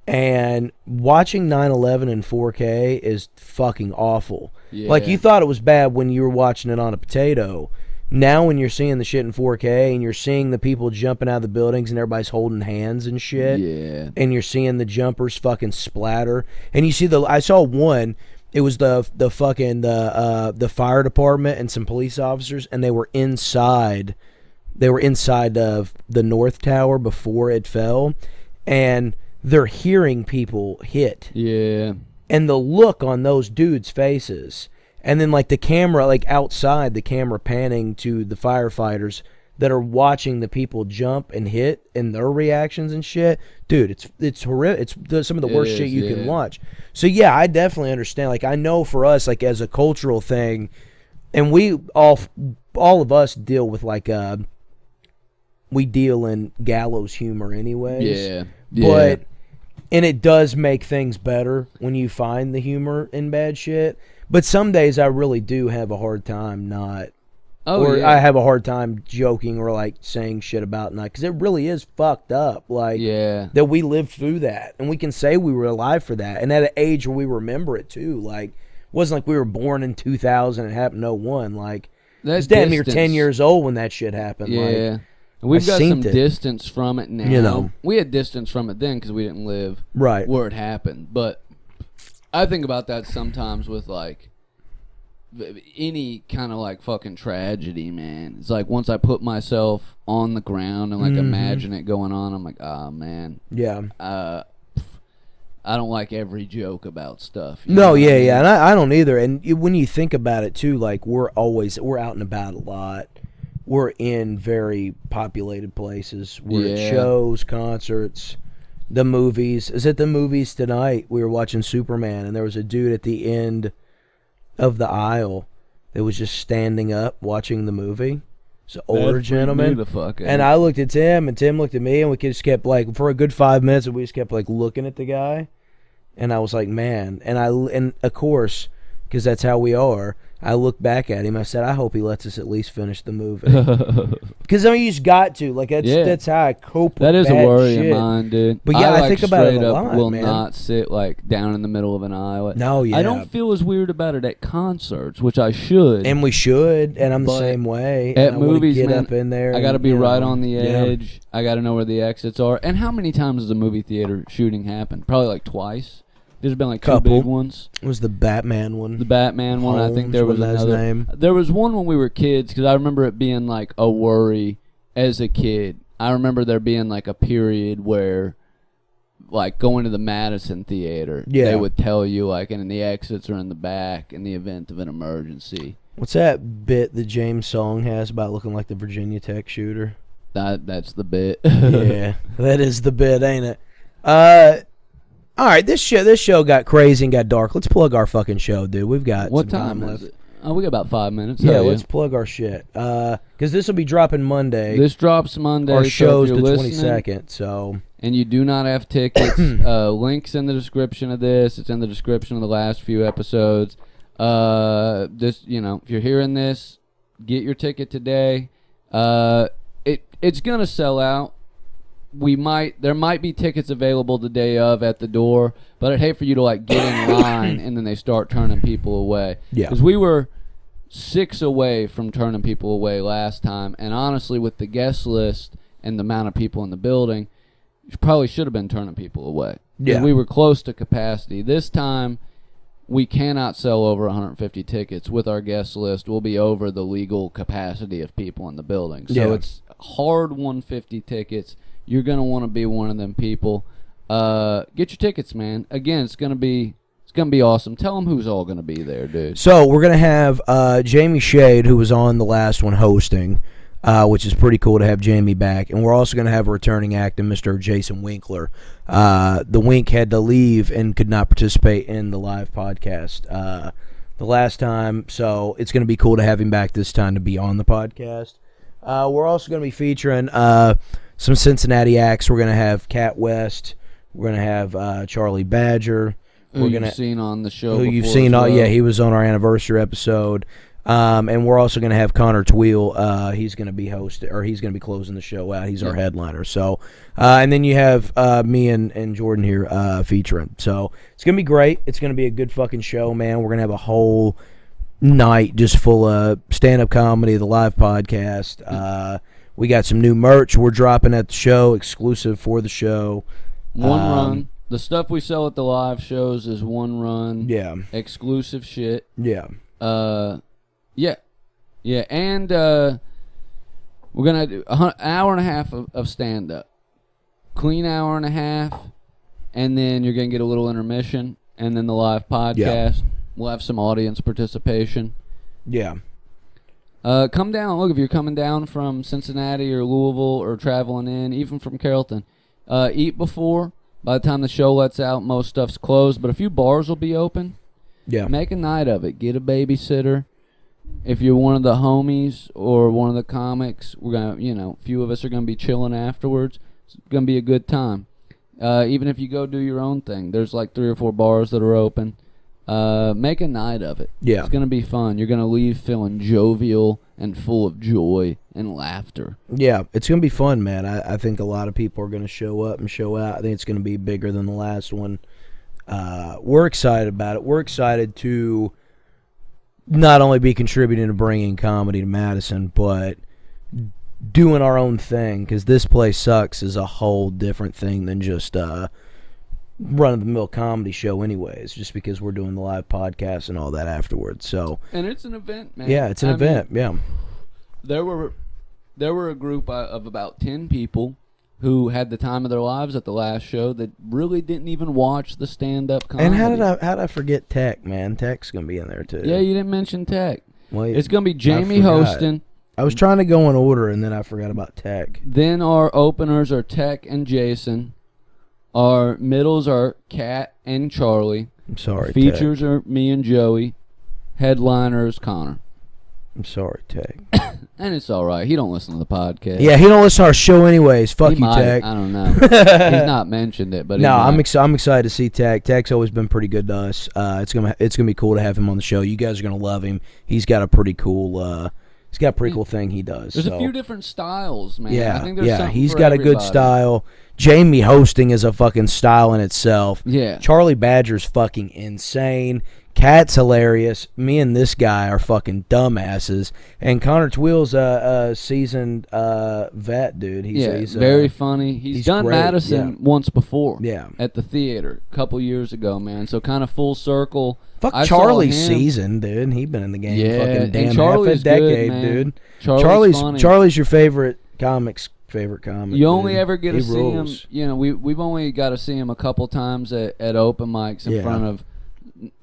And watching 9/11 in 4K is fucking awful. Yeah. Like, you thought it was bad when you were watching it on a potato. Now when you're seeing the shit in 4K and you're seeing the people jumping out of the buildings and everybody's holding hands and shit. Yeah. And you're seeing the jumpers fucking splatter. And you see I saw one, it was the fire department and some police officers, and they were inside of the North Tower before it fell, and they're hearing people hit. Yeah. And the look on those dudes' faces, and then like the camera, like outside, the camera panning to the firefighters that are watching the people jump and hit and their reactions and shit. Dude, it's horrific. It's some of the worst shit you can watch. So yeah, I definitely understand. Like, I know for us, like, as a cultural thing, and we all of us deal with like we deal in gallows humor anyways. Yeah. But and it does make things better when you find the humor in bad shit. But some days I really do have a hard time I have a hard time joking or like saying shit about night, because it really is fucked up. Like, that we lived through that, and we can say we were alive for that, and at an age where we remember it too. Like, it wasn't like we were born in 2000 and it happened in 01. Like, it's damn near 10 years old when that shit happened. Yeah. Like, we've got some distance from it now. We had distance from it then because we didn't live where it happened. But I think about that sometimes with like any kind of like fucking tragedy, man. It's like once I put myself on the ground and like imagine it going on, I'm like, oh man. Yeah. I don't like every joke about stuff. No, yeah. And I don't either. And when you think about it too, like, we're out and about a lot. We're in very populated places. We're at shows, concerts, the movies. Is it the movies tonight? We were watching Superman, and there was a dude at the end of the aisle that was just standing up watching the movie. It's an older gentleman. And I looked at Tim, and Tim looked at me, and we just kept, like, for a good 5 minutes, we just kept, like, looking at the guy. And I was like, man. And of course, because that's how we are. I looked back at him. I said, I hope he lets us at least finish the movie. Because I mean, you just got to. Like, that's how I cope with that is bad a worry shit. of mine, dude. But yeah, I think about it a lot, will man. not sit like down in the middle of an aisle. No, yeah. I don't feel as weird about it at concerts, which I should. And we should, and I'm the same way. At and movies, get man, up in there. I got to be right on the yeah. edge. I got to know where the exits are. And how many times has a movie theater shooting happened? Probably like twice. There's been like two big ones. It was the Batman one. The Batman one. I think there was another. Name. There was one when we were kids, because I remember it being like a worry as a kid. I remember there being like a period where, like, going to the Madison Theater, they would tell you, like, and the exits are in the back in the event of an emergency. What's that bit that James Song has about looking like the Virginia Tech shooter? That's the bit. Yeah, that is the bit, ain't it? All right, this show got crazy and got dark. Let's plug our fucking show, dude. We've got what some time left. is it? Oh, we got about 5 minutes. Yeah, let's plug our shit. Because this will be dropping Monday. This drops Monday. Our show's so the 22nd, so... And you do not have tickets. Links in the description of this. It's in the description of the last few episodes. If you're hearing this, get your ticket today. It's gonna sell out. There might be tickets available the day of at the door, but I'd hate for you to like get in line and then they start turning people away. Yeah. Because we were 6 away from turning people away last time, and honestly, with the guest list and the amount of people in the building, you probably should have been turning people away. Yeah. We were close to capacity. This time, we cannot sell over 150 tickets. With our guest list, we'll be over the legal capacity of people in the building. So it's hard 150 tickets. You're going to want to be one of them people. Get your tickets, man. Again, it's going to be awesome. Tell them who's all going to be there, dude. So we're going to have Jamie Shade, who was on the last one hosting, which is pretty cool to have Jamie back. And we're also going to have a returning act in Mr. Jason Winkler. The Wink had to leave and could not participate in the live podcast the last time. So it's going to be cool to have him back this time to be on the podcast. We're also going to be featuring some Cincinnati acts. We're going to have Cat West. We're going to have Charlie Badger. Who you've seen on the show Who before you've seen, as well. yeah, he was on our anniversary episode. And we're also going to have Connor Tweel. He's going to be he's going to be closing the show out. He's our headliner. So, and then you have me and Jordan here featuring. So it's going to be great. It's going to be a good fucking show, man. We're going to have a whole night just full of stand-up comedy, the live podcast. We got some new merch we're dropping at the show, exclusive for the show. One run. The stuff we sell at the live shows is one run. Yeah. Exclusive shit. Yeah. Yeah. And we're going to do an hour and a half of stand-up. Clean hour and a half, and then you're going to get a little intermission, and then the live podcast. Yeah. We'll have some audience participation. Yeah. Come down. Look, if you're coming down from Cincinnati or Louisville or traveling in, even from Carrollton, eat before. By the time the show lets out, most stuff's closed, but a few bars will be open. Yeah. Make a night of it. Get a babysitter. If you're one of the homies or one of the comics, we're gonna, a few of us are gonna be chilling afterwards. It's gonna be a good time. Even if you go do your own thing, there's like 3 or 4 bars that are open. Make a night of it. Yeah. It's going to be fun. You're going to leave feeling jovial and full of joy and laughter. Yeah, it's going to be fun, man. I think a lot of people are going to show up and show out. I think it's going to be bigger than the last one. We're excited about it. We're excited to not only be contributing to bringing comedy to Madison, but doing our own thing, because This Place Sucks is a whole different thing than just run-of-the-mill comedy show anyways, just because we're doing the live podcast and all that afterwards. So, and it's an event, man. Yeah, it's an event. Yeah. There were a group of about 10 people who had the time of their lives at the last show that really didn't even watch the stand-up comedy. And how did I forget Tech, man? Tech's going to be in there too. Yeah, you didn't mention Tech. Well, it's going to be Jamie hosting. I was trying to go in order, and then I forgot about Tech. Then our openers are Tech and Jason. Our middles are Kat and Charlie. I'm sorry, Features are me and Joey. Headliners, Connor. I'm sorry, Tag. And it's all right. He don't listen to the podcast. Yeah, he don't listen to our show anyways. Fuck He you, might. Tag. I don't know. He's not mentioned it, but he No, I'm might. I'm excited to see Tag. Tag's always been pretty good to us. It's gonna be cool to have him on the show. You guys are gonna love him. He's got a pretty cool thing he does. There's so. a few different styles, man. Yeah, I think there's something he's for got a good everybody. style. Jamie hosting is a fucking style in itself. Yeah. Charlie Badger's fucking insane. Cat's hilarious. Me and this guy are fucking dumbasses. And Connor Twill's a seasoned vet, dude. He's very funny. He's done great, Madison once before. Yeah. At the theater a couple years ago, man. So kind of full circle. Fuck I saw Charlie's him. seasoned, dude. He's been in the game Yeah, fucking and damn half a Charlie's decade, good, man. dude. Charlie's funny. Charlie's your favorite comic. You only dude. ever get to He see him. rules. You know, we've only got to see him a couple times at open mics in front of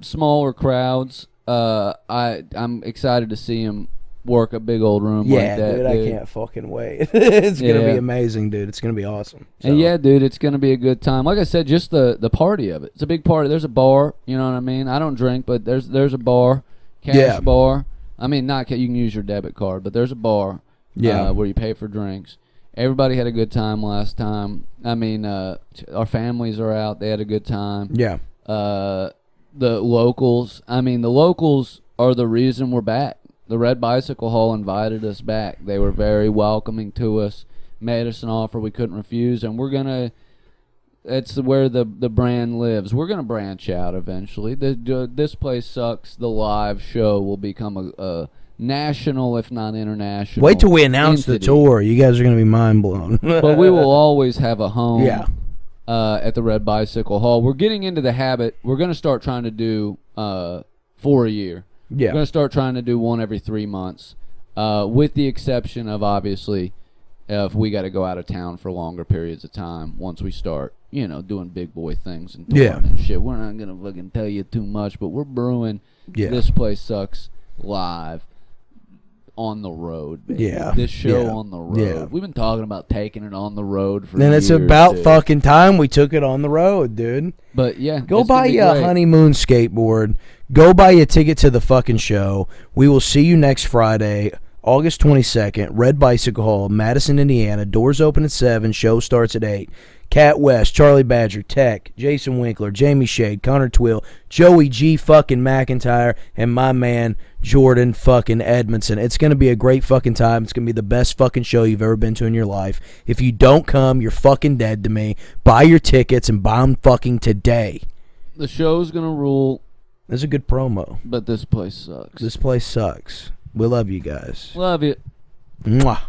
smaller crowds. I'm excited to see him work a big old room like that. Dude, I can't fucking wait. It's gonna be amazing, dude. It's gonna be awesome. So. And yeah, dude, it's gonna be a good time. Like I said, just the party of it. It's a big party. There's a bar. You know what I mean? I don't drink, but there's a bar, cash bar. I mean, not you can use your debit card, but there's a bar. Where you pay for drinks. Everybody had a good time last time. I mean, our families are out. They had a good time. Yeah. The locals. I mean, the locals are the reason we're back. The Red Bicycle Hall invited us back. They were very welcoming to us, made us an offer we couldn't refuse, and we're gonna. It's where the brand lives. We're gonna branch out eventually. This place sucks. The live show will become a national, if not international. Wait till we announce the tour. You guys are gonna be mind blown. But we will always have a home. Yeah. At the Red Bicycle Hall. We're getting into the habit. We're going to start trying to do 4 a year. Yeah. We're going to start trying to do one every 3 months, with the exception of, obviously, if we got to go out of town for longer periods of time once we start, doing big boy things and touring and shit. We're not going to fucking tell you too much, but we're brewing This Place Sucks live. On the road, baby. Yeah. This show on the road. Yeah. We've been talking about taking it on the road for Then years, it's about dude. fucking time we took it on the road, dude. But yeah, Go it's gonna buy be you a great. honeymoon skateboard. Go buy you a ticket to the fucking show. We will see you next Friday, August 22nd, Red Bicycle Hall, Madison, Indiana. Doors open at 7. Show starts at 8. Cat West, Charlie Badger, Tech, Jason Winkler, Jamie Shade, Connor Twill, Joey G fucking McIntyre, and my man Jordan fucking Edmondson. It's going to be a great fucking time. It's going to be the best fucking show you've ever been to in your life. If you don't come, you're fucking dead to me. Buy your tickets and buy them fucking today. The show's gonna rule. That's a good promo. But this place sucks. This place sucks. We love you guys. Love it. Mwah.